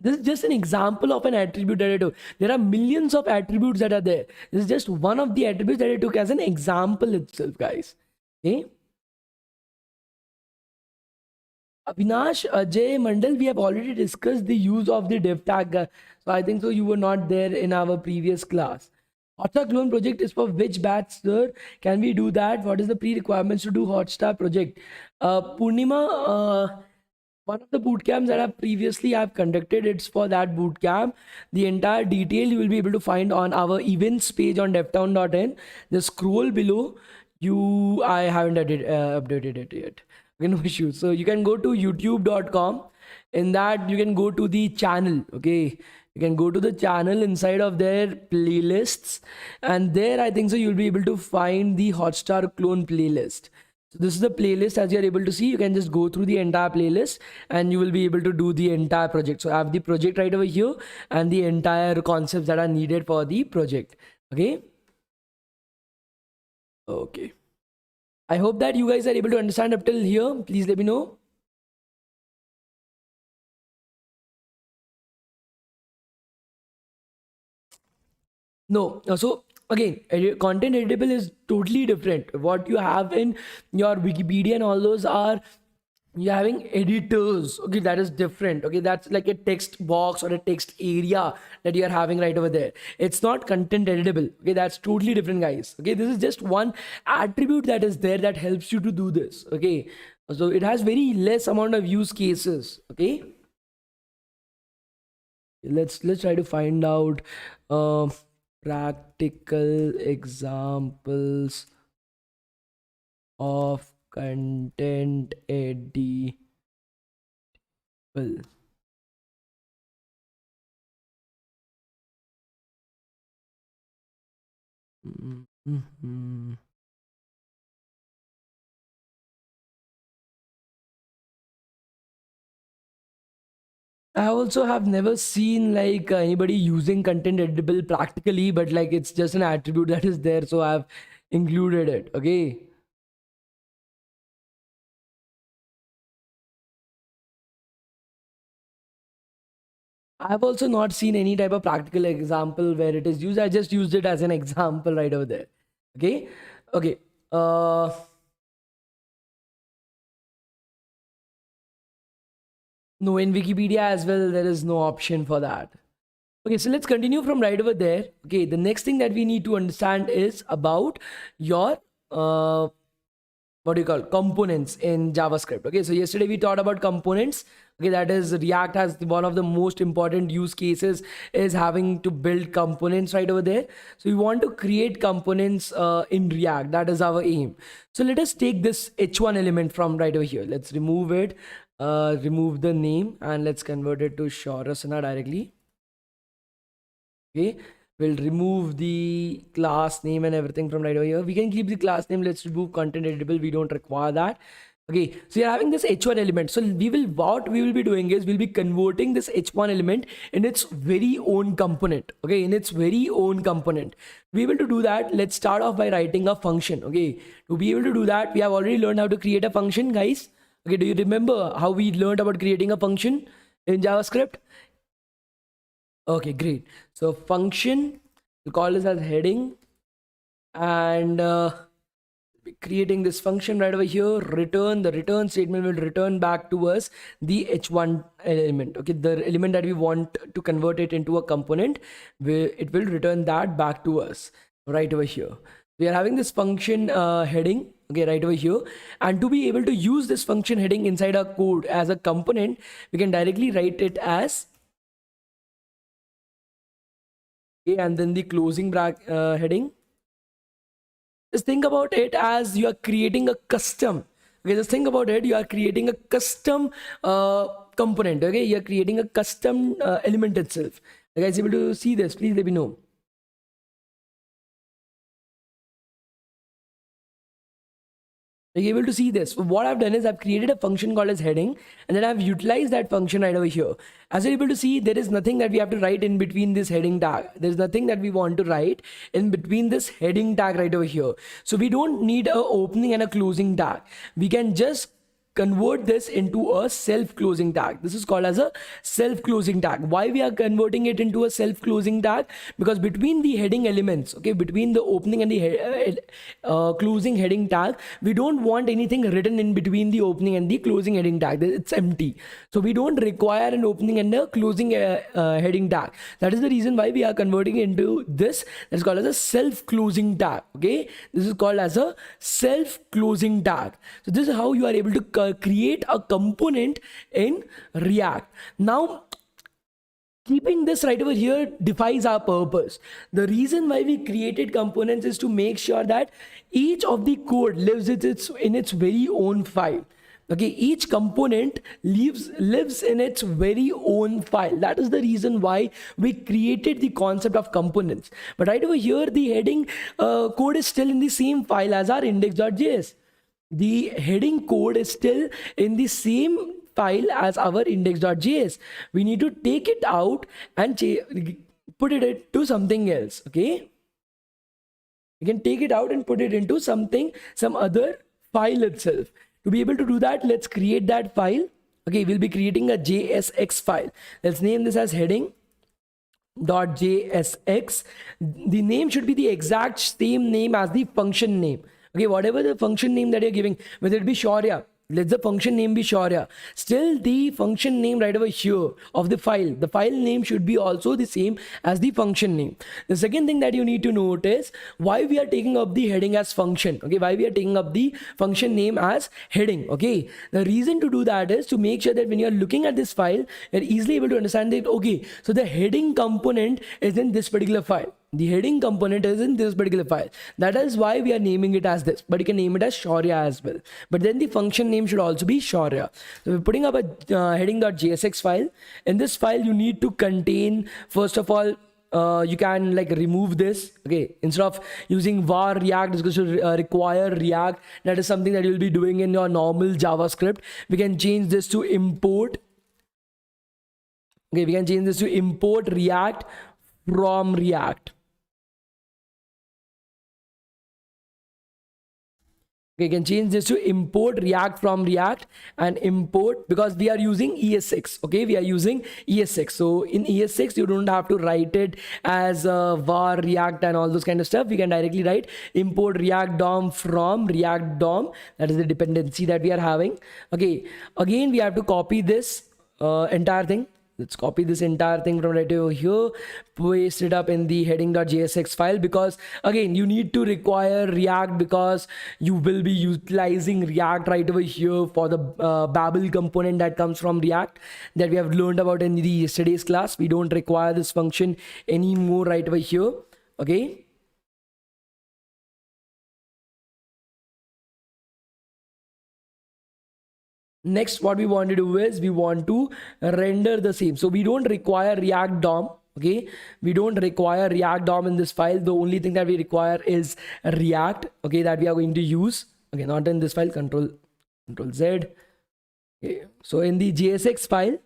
This is just an example of an attribute that I took. There are millions of attributes that are there. This is just one of the attributes that I took as an example itself, guys. Okay. Avinash, Ajay, Mandal, we have already discussed the use of the dev tag. So I think so you were not there in our previous class. Hotstar clone project is for which batch, sir? Can we do that? What is the pre-requirements to do Hotstar project? Purnima, one of the bootcamps that I previously have conducted, it's for that bootcamp. The entire detail you will be able to find on our events page on devtown.in. Just scroll below. I haven't updated it yet. Okay, no issue. So you can go to youtube.com. In that you can go to the channel. Okay, you can go to the channel inside of their playlists, and there I think so you'll be able to find the Hotstar clone playlist. So this is the playlist. As you're able to see, you can just go through the entire playlist and you will be able to do the entire project. So I have the project right over here and the entire concepts that are needed for the project. Okay. Okay. I hope that you guys are able to understand up till here. Please let me know. No. So again, content editable is totally different. What you have in your Wikipedia and all those are, you're having editors. Okay, that is different. Okay, that's like a text box or a text area that you're having right over there. It's not content editable. Okay, that's totally different, guys. Okay, this is just one attribute that is there that helps you to do this. Okay, so it has very less amount of use cases. Okay, let's try to find out practical examples of content editable. Mm-hmm. I also have never seen like anybody using content editable practically, but like it's just an attribute that is there, so I've included it. Okay. I've also not seen any type of practical example where it is used. I just used it as an example right over there. Okay. Okay. No, in Wikipedia as well, there is no option for that. Okay, so let's continue from right over there. Okay, the next thing that we need to understand is about your what do you call components in JavaScript. Okay, so yesterday we talked about components. Okay, that is React has one of the most important use cases is having to build components right over there. So we want to create components in React. That is our aim. So let us take this h1 element from right over here. Let's remove it, remove the name, and let's convert it to Shorasana directly. Okay, we'll remove the class name and everything from right over here. We can keep the class name. Let's remove content editable. We don't require that. Okay, so you're having this h1 element. So what we will be doing is we'll be converting this h1 element in its very own component. Okay, in its very own component. To be able to do that, let's start off by writing a function. Okay, to be able to do that, we have already learned how to create a function, guys. Okay, do you remember how we learned about creating a function in JavaScript? Okay, great. So function, we'll call this as heading. and creating this function right over here. Return, the return statement will return back to us the h1 element. Okay, the element that we want to convert it into a component, it will return that back to us right over here. We are having this function heading, okay, right over here, and to be able to use this function heading inside our code as a component, we can directly write it as okay, and then the closing heading. Just think about it as you are creating a custom. Okay, just think about it. You are creating a custom component. Okay, you are creating a custom element itself. You guys able to see this? Please let me know. Are you able to see this? So what I've done is I've created a function called as heading, and then I've utilized that function right over here. As you're able to see, there is nothing that we have to write in between this heading tag. There's nothing that we want to write in between this heading tag right over here. So we don't need a opening and a closing tag. We can just convert this into a self-closing tag. This is called as a self-closing tag. Why we are converting it into a self-closing tag? Because between the heading elements, okay, between the opening and the closing heading tag, we don't want anything written in between the opening and the closing heading tag. It's empty. So we don't require an opening and a closing heading tag. That is the reason why we are converting into this. That's called as a self-closing tag. Okay, this is called as a self-closing tag. So this is how you are able to create a component in React. Now, keeping this right over here defies our purpose. The reason why we created components is to make sure that each of the code lives in its very own file. Okay, each component lives in its very own file. That is the reason why we created the concept of components. But right over here, the heading code is still in the same file as our index.js. The heading code is still in the same file as our index.js. We need to take it out and put it into something else. Okay, you can take it out and put it into some other file itself. To be able to do that, let's create that file. Okay, we'll be creating a JSX file. Let's name this as heading.jsx. The name should be the exact same name as the function name. Okay, whatever the function name that you're giving, whether it be Shaurya, let the function name be Shaurya. Still, the function name right over here of the file name should be also the same as the function name. The second thing that you need to note is why we are taking up the heading as function. Okay, why we are taking up the function name as heading. Okay, the reason to do that is to make sure that when you are looking at this file, you're easily able to understand that, okay, so the heading component is in this particular file. The heading component is in this particular file. That is why we are naming it as this, but you can name it as Shaurya as well. But then the function name should also be Shaurya. So we're putting up a heading.jsx file. In this file, you need to contain, first of all, you can like remove this. Okay, instead of using var react, it's going to require react. That is something that you'll be doing in your normal JavaScript. We can change this to import. Okay, we can change this to import react from react. Okay, you can change this to import react from react and import, because we are using ES6. Okay, we are using ES6. So in ES6, you don't have to write it as var react and all those kind of stuff. We can directly write import react DOM from react DOM. That is the dependency that we are having. Okay, again, we have to copy this entire thing. Let's copy this entire thing from right over here, paste it up in the heading.jsx file, because again, you need to require React because you will be utilizing React right over here for the Babel component that comes from React that we have learned about in the yesterday's class. We don't require this function anymore right over here. Okay. Next, what we want to do is we want to render the same. So we don't require React DOM. Okay, we don't require React DOM in this file. The only thing that we require is React. Okay, that we are going to use. Okay, not in this file. Control Z. Okay, so in the JSX file,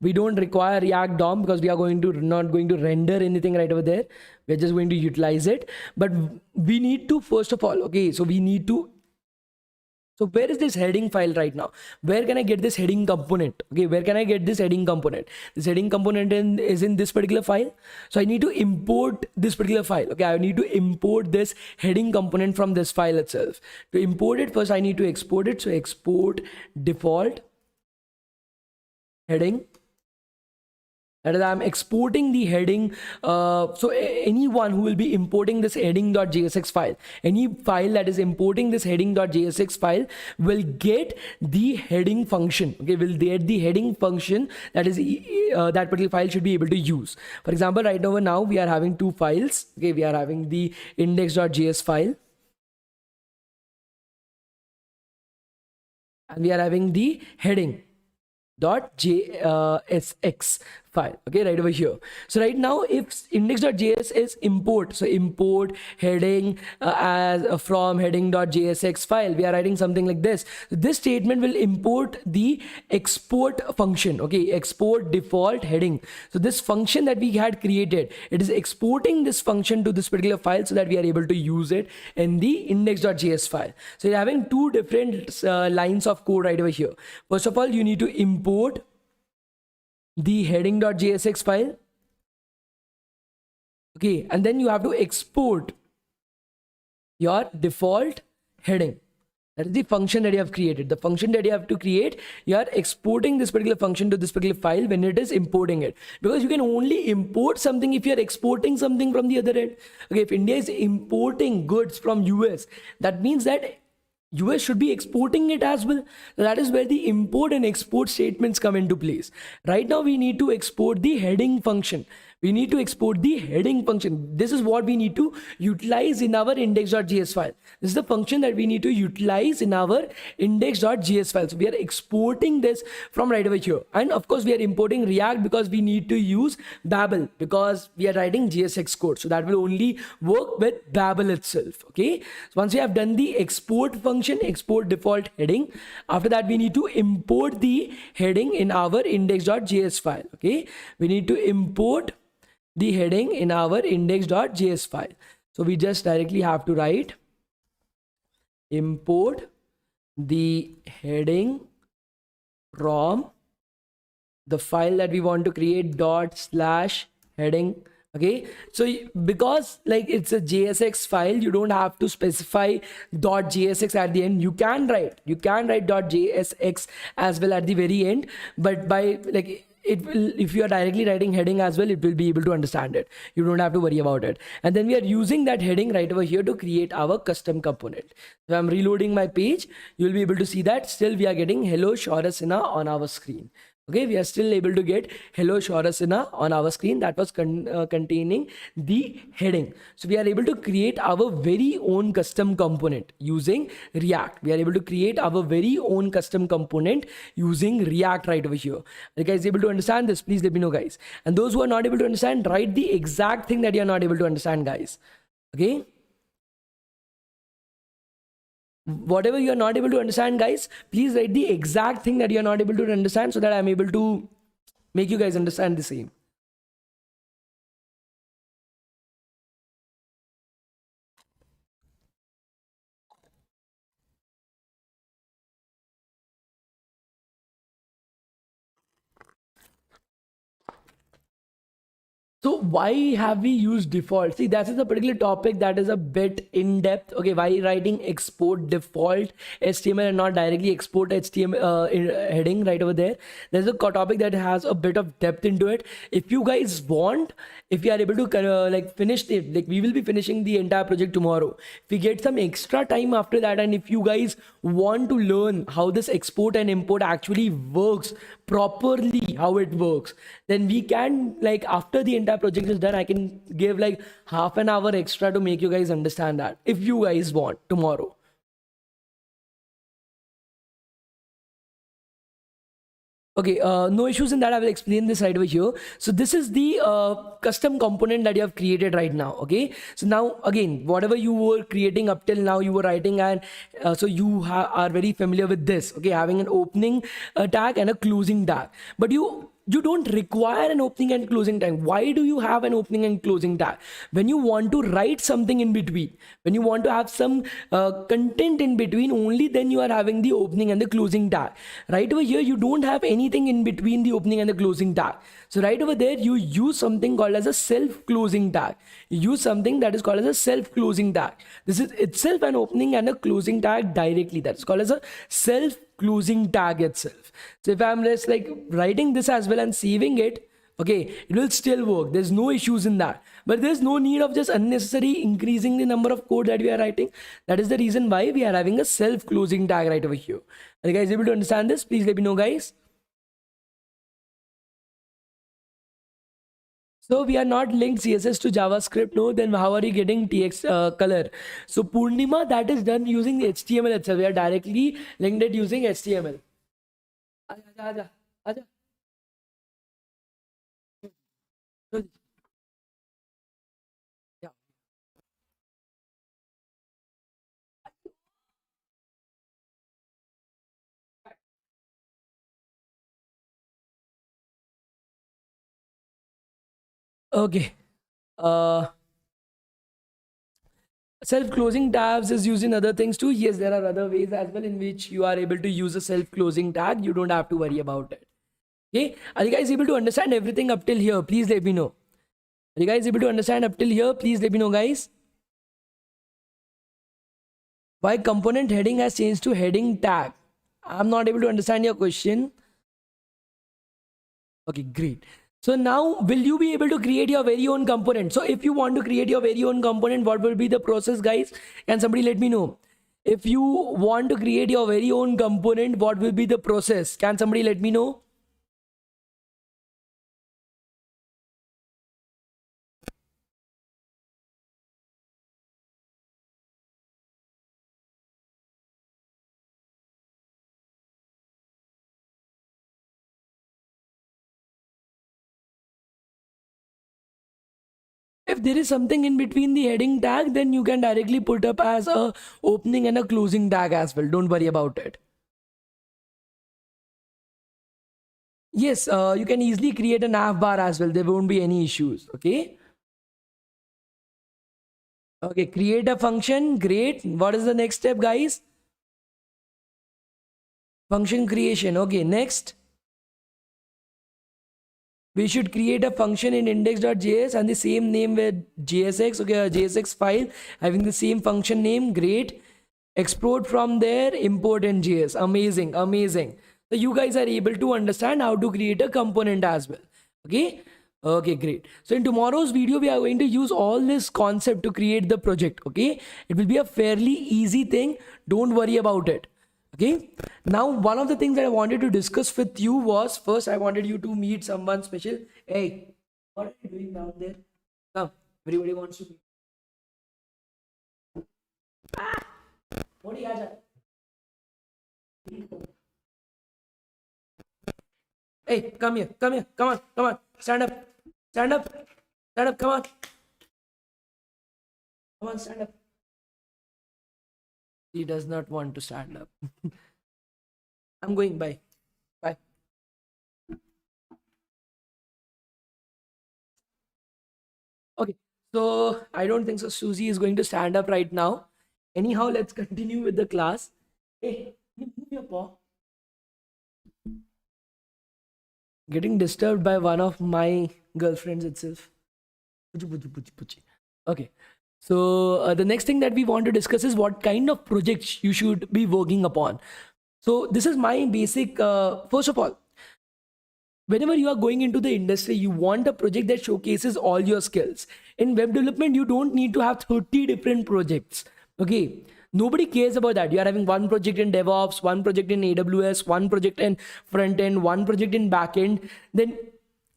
we don't require React DOM because we are not going to render anything right over there. We're just going to utilize it. But we need to, first of all, okay, so we need to So where is this heading file right now? Where can I get this heading component? Okay, where can I get this heading component? This heading component is in this particular file. So I need to import this particular file. Okay, I need to import this heading component from this file itself. To import it, first I need to export it. So export default heading. That is, I'm exporting the heading. So anyone who will be importing this heading.jsx file, any file that is importing this heading.jsx file will get the heading function. Okay, will get the heading function that is that particular file should be able to use. For example, right over now we are having two files. Okay, we are having the index.js file, and we are having the heading.jsx file. Okay, right over here. So right now, if index.js is import, so import heading as from heading.jsx file, we are writing something like this. This statement will import the export function. Okay, export default heading. So this function that we had created, it is exporting this function to this particular file so that we are able to use it in the index.js file. So you're having two different lines of code right over here. First of all, you need to import the heading.jsx file. Okay, and then you have to export your default heading. That is the function that you have created. The function that you have to create, you are exporting this particular function to this particular file when it is importing it. Because you can only import something if you are exporting something from the other end. Okay, if India is importing goods from US, that means that US should be exporting it as well. That is where the import and export statements come into place. Right now we need to export the heading function. We need to export the heading function. This is what we need to utilize in our index.js file. This is the function that we need to utilize in our index.js file. So we are exporting this from right over here. And of course we are importing React because we need to use Babel because we are writing JSX code. So that will only work with Babel itself. Okay. So once we have done the export function, export default heading, after that we need to import the heading in our index.js file. Okay. We need to import the heading in our index.js file. So we just directly have to write import the heading from the file that we want to create /heading. Okay, so because like it's a JSX file, you don't have to specify .jsx at the end. You can write .jsx as well at the very end, but by like it will, if you are directly writing heading as well, it will be able to understand it. You don't have to worry about it. And then we are using that heading right over here to create our custom component. So I'm reloading my page. You'll be able to see that still we are getting hello Shorasina on our screen. Okay, we are still able to get hello Shorasina on our screen. That was containing the heading. So we are able to create our very own custom component using React. We are able to create our very own custom component using React right over here. Are you guys able to understand this? Please let me know, guys. And those who are not able to understand, write the exact thing that you are not able to understand, guys. Okay. Whatever you are not able to understand, guys, please write the exact thing that you are not able to understand so that I'm able to make you guys understand the same. So why have we used default? See, that is a particular topic that is a bit in depth. Okay, why writing export default HTML and not directly export HTML heading right over there? There's a topic that has a bit of depth into it. If you guys want, if you are able to like finish it, like we will be finishing the entire project tomorrow. If we get some extra time after that, and if you guys want to learn how this export and import actually works properly, how it works, then we can, like, after the entire project is done, I can give like half an hour extra to make you guys understand that if you guys want tomorrow. Okay, no issues in that. I will explain this right over here. So this is the custom component that you have created right now. Okay, so now again, whatever you were creating up till now, you were writing, and so you are very familiar with this. Okay, having an opening tag and a closing tag, but you don't require an opening and closing tag. Why do you have an opening and closing tag? When you want to write something in between, when you want to have some content in between, only then you are having the opening and the closing tag. Right over here, you don't have anything in between the opening and the closing tag. So right over there, you use something called as a self-closing tag. You use something that is called as a self-closing tag. This is itself an opening and a closing tag directly. That's called as a self-closing tag itself. So if I'm just like writing this as well and saving it, okay, it will still work. There's no issues in that. But there's no need of just unnecessary increasing the number of code that we are writing. That is the reason why we are having a self-closing tag right over here. Are you guys able to understand this? Please let me know, guys. So we are not linked CSS to JavaScript. No, then how are you getting TX color? So Purnima, that is done using HTML itself. We are directly linked it using HTML. Aja, aja. Yeah. Okay. Self-closing tabs is used in other things too. Yes, there are other ways as well in which you are able to use a self-closing tag. You don't have to worry about it. Okay, are you guys able to understand everything up till here? Please let me know. Are you guys able to understand up till here? Please let me know, guys. Why component heading has changed to heading tag? I'm not able to understand your question. Okay, great. So now, will you be able to create your very own component? So if you want to create your very own component, what will be the process, guys? Can somebody let me know? If you want to create your very own component, what will be the process? Can somebody let me know? If there is something in between the heading tag, then you can directly put up as a opening and a closing tag as well. Don't worry about it. Yes, you can easily create a nav bar as well. There won't be any issues. Okay. Okay, create a function. Great. What is the next step, guys? Function creation. Okay, next. We should create a function in index.js and the same name with JSX. Okay, a JSX file having the same function name. Great. Export from there, import in JS. Amazing, amazing. So you guys are able to understand how to create a component as well. Okay. Okay, great. So in tomorrow's video, we are going to use all this concept to create the project. Okay. It will be a fairly easy thing. Don't worry about it. Okay. Now, one of the things that I wanted to discuss with you was, first I wanted you to meet someone special. Hey, what are you doing down there? Come, everybody wants to meet. Ah, what do you guys? Hey, come here, come here, come on, come on, stand up, stand up, stand up, come on, stand up. He does not want to stand up. I'm going, bye. Bye. Okay, so I don't think so. Susie is going to stand up right now. Anyhow, let's continue with the class. Hey, move your paw. Getting disturbed by one of my girlfriends itself. Okay. So the next thing that we want to discuss is what kind of projects you should be working upon. So this is my basic, first of all, whenever you are going into the industry, you want a project that showcases all your skills. In web development, you don't need to have 30 different projects. Okay. Nobody cares about that. You are having one project in DevOps, one project in AWS, one project in front end, one project in back end. Then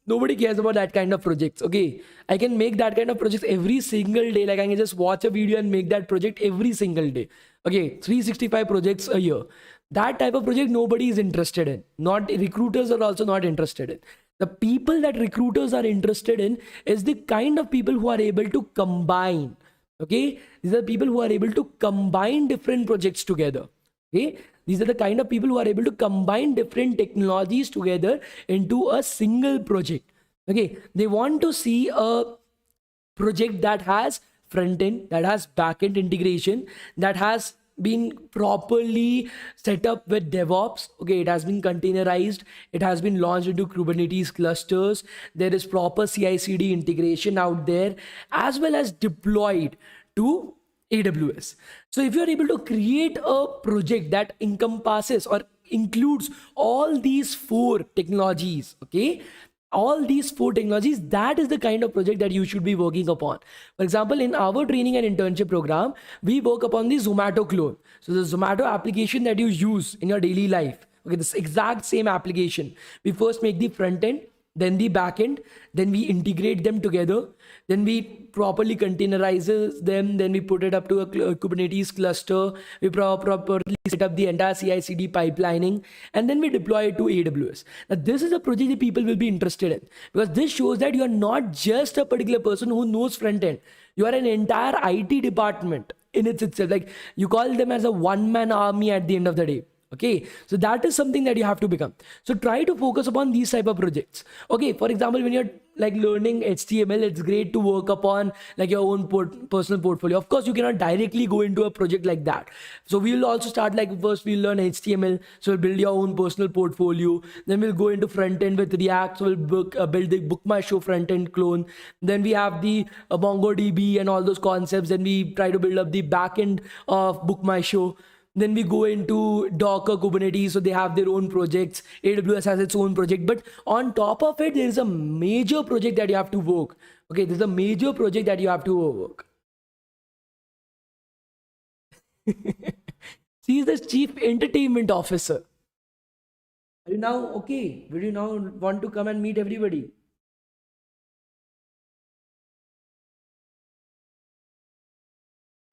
nobody cares about that kind of projects. Okay. I can make that kind of projects every single day. Like I can just watch a video and make that project every single day. Okay. 365 projects a year. That type of project nobody is interested in. Not recruiters are also not interested in. The people that recruiters are interested in is the kind of people who are able to combine. Okay, these are people who are able to combine different projects together. Okay, these are the kind of people who are able to combine different technologies together into a single project. Okay, they want to see a project that has front end, that has back end integration, that has been properly set up with DevOps. Okay, it has been containerized, it has been launched into Kubernetes clusters, there is proper CI/CD integration out there, as well as deployed to AWS. So if you're able to create a project that encompasses or includes all these four technologies, okay, all these four technologies, that is the kind of project that you should be working upon. For example, in our training and internship program, we work upon the Zomato clone. So the Zomato application that you use in your daily life, okay, this exact same application, we first make the front end, then the back end, then we integrate them together, then we properly containerize them, then we put it up to a Kubernetes cluster, we properly set up the entire CI/CD pipelining, and then we deploy it to AWS. Now this is a project that people will be interested in, because this shows that you are not just a particular person who knows front end, you are an entire IT department in itself. Like, you call them as a one-man army at the end of the day. Okay, so that is something that you have to become. So try to focus upon these type of projects. Okay, for example, when you're like learning HTML, it's great to work upon like your own personal portfolio. Of course, you cannot directly go into a project like that. So we'll also start, like, first we'll learn HTML, so we'll build your own personal portfolio. Then we'll go into front end with React, so we'll build the Book My Show front end clone. Then we have the MongoDB and all those concepts. Then we try to build up the back end of Book My Show. Then we go into Docker, Kubernetes, so they have their own projects. AWS has its own project. But on top of it, there is a major project that you have to work. Okay, there's a major project that you have to work. She is the Chief Entertainment Officer. Are you now okay? Will you now want to come and meet everybody?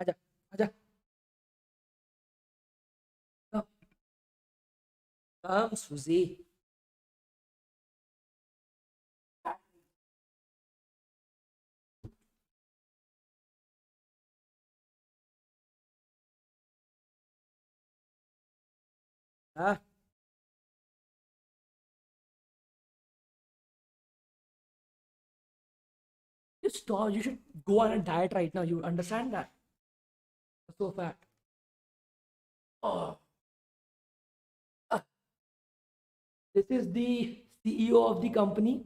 Aja, aja. Come, Susie. Ah, just stop. You should go on a diet right now. You understand that? So fat. Oh, ah, this is the CEO of the company,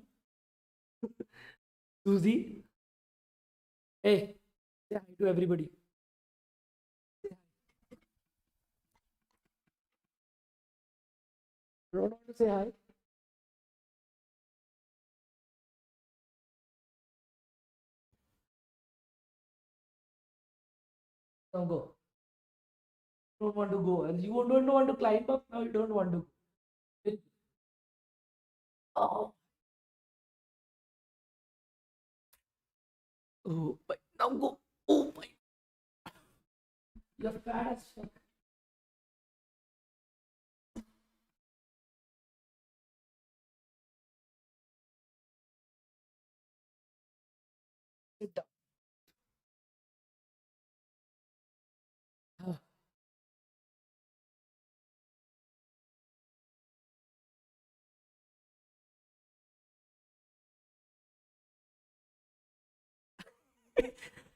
Susie. Hey, say hi to everybody. You don't want to say hi? Don't go. Don't want to go. And you don't want to climb up. Now you don't want to. Oh, oh my. Now go. Oh my. You're fat as fuck. Sit down. Ah.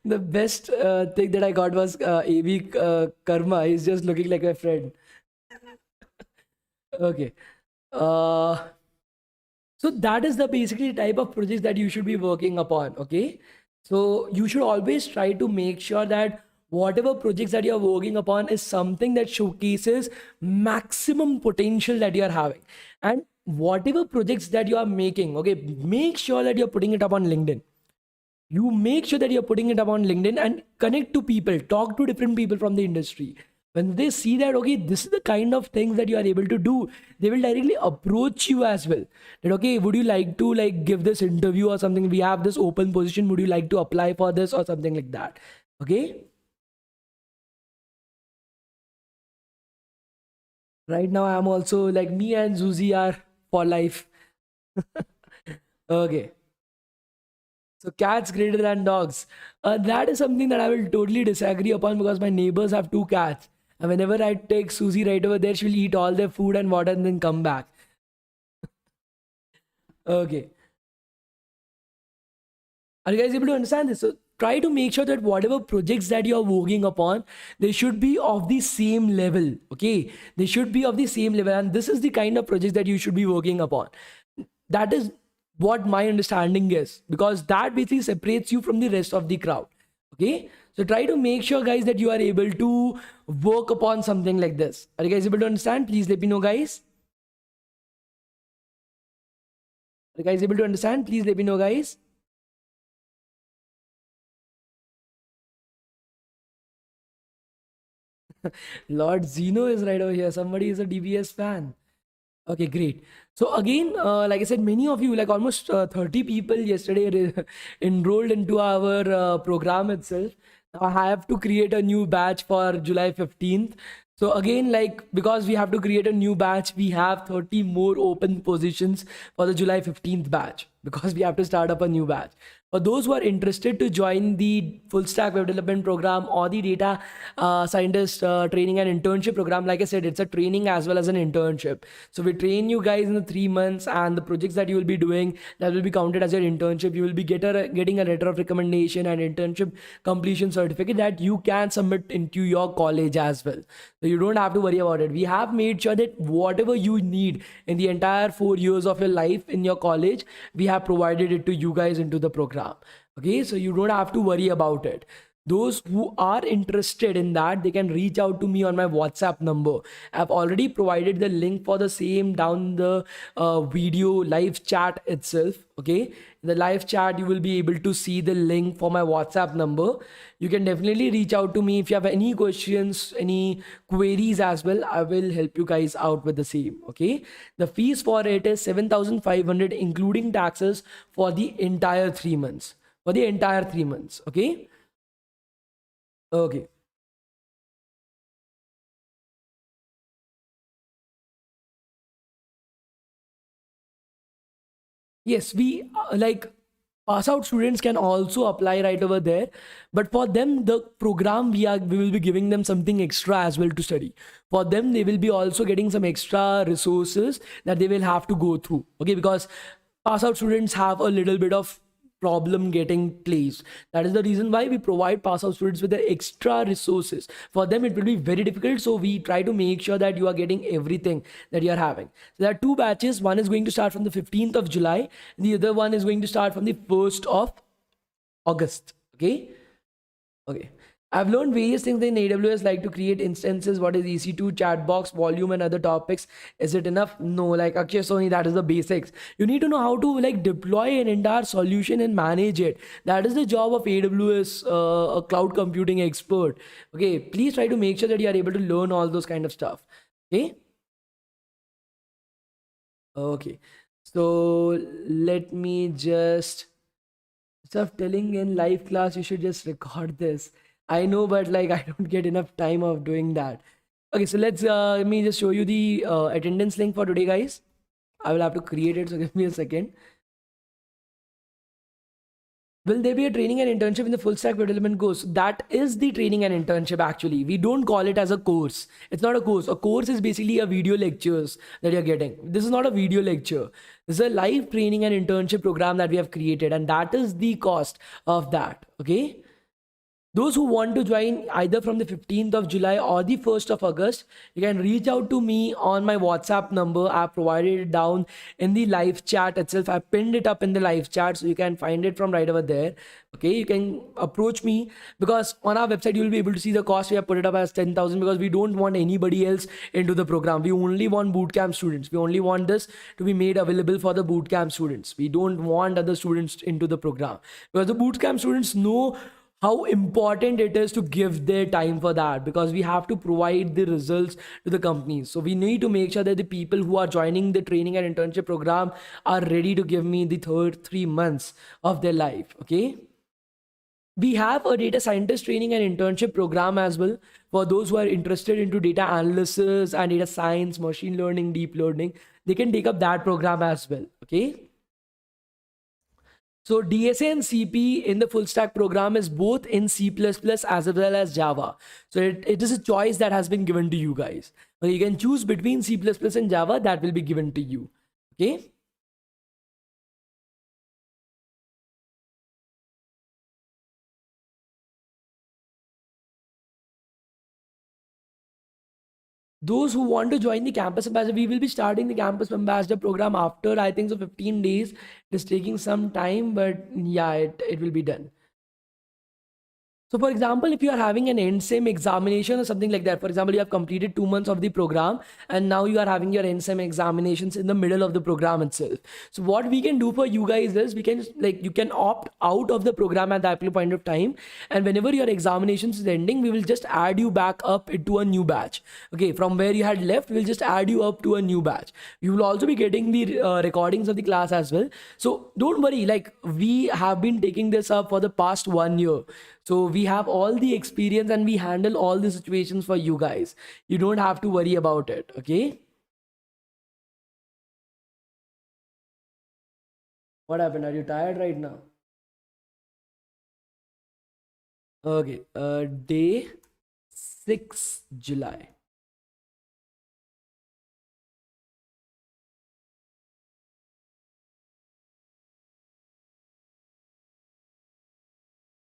The best thing that I got was AV Karma. He's just looking like my friend. Okay. Uh, so that is the basically type of projects that you should be working upon. Okay. So you should always try to make sure that whatever projects that you're working upon is something that showcases maximum potential that you're having. And whatever projects that you are making, okay, make sure that you're putting it up on LinkedIn. You make sure that you're putting it up on LinkedIn and connect to people, talk to different people from the industry. When they see that, okay, this is the kind of things that you are able to do, they will directly approach you as well. That, okay, would you like to like give this interview or something? We have this open position. Would you like to apply for this or something like that? Okay. Right now, I'm also like, me and Zuzi are for life. Okay. So cats greater than dogs. That is something that I will totally disagree upon, because my neighbors have two cats And whenever I take Susie right over there, she'll eat all their food and water and then come back. Okay. Are you guys able to understand this? So try to make sure that whatever projects that you're working upon, they should be of the same level. Okay. They should be of the same level. And this is the kind of projects that you should be working upon. That is what my understanding is, because that basically separates you from the rest of the crowd. Okay. So try to make sure, guys, that you are able to work upon something like this. Are you guys able to understand? Please let me know, guys. Are you guys able to understand? Please let me know, guys. Lord Zeno is right over here. Somebody is a DBS fan. Okay, great. So again, like I said, many of you, like almost 30 people yesterday enrolled into our program itself. Now I have to create a new batch for July 15th. So again, like, because we have to create a new batch, we have 30 more open positions for the July 15th batch, because we have to start up a new batch. For those who are interested to join the full stack web development program or the data scientist training and internship program, like I said, it's a training as well as an internship. So we train you guys in the 3 months, and the projects that you will be doing, that will be counted as your internship. You will be getting a letter of recommendation and internship completion certificate that you can submit into your college as well. So you don't have to worry about it. We have made sure that whatever you need in the entire 4 years of your life in your college, we have provided it to you guys into the program. Okay, so you don't have to worry about it. Those who are interested in that, they can reach out to me on my WhatsApp number. I've already provided the link for the same down the video live chat itself. Okay, in the live chat you will be able to see the link for my WhatsApp number. You can definitely reach out to me if you have any questions, any queries as well. I will help you guys out with the same. Okay, the fees for it is 7,500 including taxes for the entire 3 months. For the entire 3 months. Okay. Okay. Yes, we like pass out students can also apply right over there, but for them the program we will be giving them something extra as well to study. For them they will be also getting some extra resources that they will have to go through. Okay, because pass out students have a little bit of problem getting placed. That is the reason why we provide pass out students with the extra resources. For them it will be very difficult, so we try to make sure that you are getting everything that you are having. So there are 2 batches. One is going to start from the 15th of July, the other one is going to start from the 1st of August. Okay. I've learned various things in AWS, like to create instances, what is EC2, chat box, volume, and other topics. Is it enough? No, like Akshay Soni, that is the basics. You need to know how to like deploy an entire solution and manage it. That is the job of AWS, a cloud computing expert. Okay, please try to make sure that you are able to learn all those kind of stuff. Okay. So let me just, instead of telling in live class, you should just record this. I know, but like I don't get enough time of doing that. Okay, so let me just show you the attendance link for today, guys. I will have to create it, so give me a second. Will there be a training and internship in the full stack development course? That is the training and internship actually. We don't call it as a course. It's not a course. A course is basically a video lectures that you're getting. This is not a video lecture. This is a live training and internship program that we have created, and that is the cost of that. Okay. Those who want to join either from the 15th of July or the 1st of August, you can reach out to me on my WhatsApp number. I've provided it down in the live chat itself. I pinned it up in the live chat, so you can find it from right over there. Okay, you can approach me, because on our website you will be able to see the cost. We have put it up as 10,000 because we don't want anybody else into the program. We only want bootcamp students. We only want this to be made available for the bootcamp students. We don't want other students into the program, because the bootcamp students know how important it is to give their time for that, because we have to provide the results to the companies. So we need to make sure that the people who are joining the training and internship program are ready to give me the third 3 months of their life. Okay. We have a data scientist training and internship program as well for those who are interested into data analysis and data science, machine learning, deep learning. They can take up that program as well. Okay. So DSA and CP in the full stack program is both in C++ as well as Java. So it is a choice that has been given to you guys. You can choose between C++ and Java, that will be given to you. Okay. Those who want to join the campus ambassador, we will be starting the campus ambassador program after, I think so, 15 days. It is taking some time, but yeah, it will be done. So for example, if you are having an end sem examination or something like that, for example, you have completed 2 months of the program and now you are having your end sem examinations in the middle of the program itself. So what we can do for you guys is we can you can opt out of the program at that point of time. And whenever your examinations is ending, we will just add you back up into a new batch. Okay, from where you had left, we'll just add you up to a new batch. You will also be getting the recordings of the class as well. So don't worry, like we have been taking this up for the past 1 year. So we have all the experience and we handle all the situations for you guys. You don't have to worry about it. Okay. What happened? Are you tired right now? Okay. Day 6 July.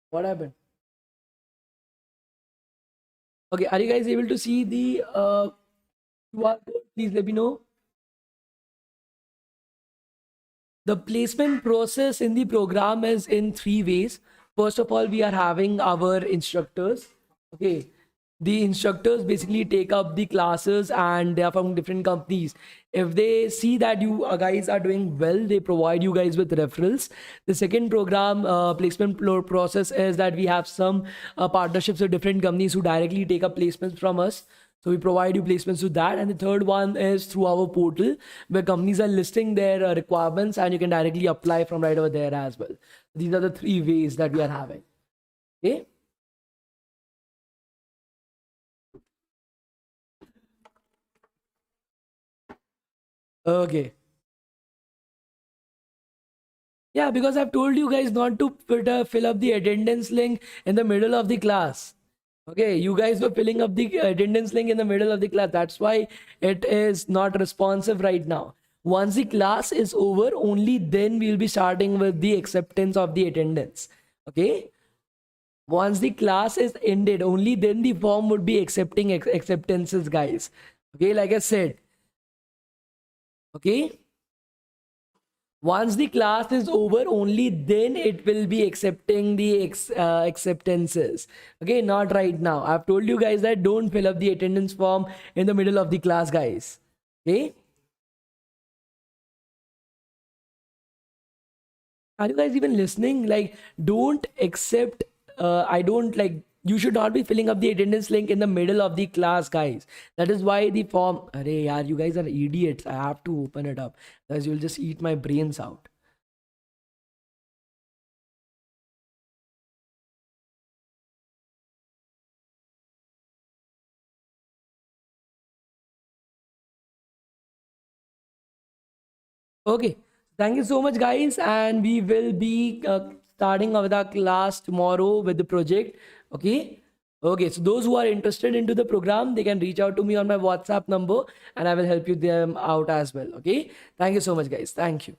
What happened? Okay. Are you guys able to see the QR code? Please let me know. The placement process in the program is in 3 ways. First of all, we are having our instructors. Okay. The instructors basically take up the classes and they are from different companies. If they see that you guys are doing well, they provide you guys with referrals. The second program placement process is that we have some partnerships with different companies who directly take up placements from us. So we provide you placements to that. And the third one is through our portal where companies are listing their requirements and you can directly apply from right over there as well. These are the 3 ways that we are having. Okay. Okay. Yeah, because I've told you guys not to fill up the attendance link in the middle of the class. Okay, you guys were filling up the attendance link in the middle of the class. That's why it is not responsive right now. Once the class is over, only then we'll be starting with the acceptance of the attendance. Okay. Once the class is ended, only then the form would be accepting acceptances, guys. Okay, like I said. Okay. Once the class is over, only then it will be accepting the acceptances. Okay, not right now. I've told you guys that don't fill up the attendance form in the middle of the class, guys. Okay. Are you guys even listening? Like, don't accept. I don't like. You should not be filling up the attendance link in the middle of the class, guys. That is why the form. Arey, yaar, you guys are idiots. I have to open it up, guys. You'll just eat my brains out. Okay. Thank you so much, guys. And we will be starting with our class tomorrow with the project. Okay. Okay. So those who are interested into the program, they can reach out to me on my WhatsApp number and I will help you them out as well. Okay. Thank you so much, guys. Thank you.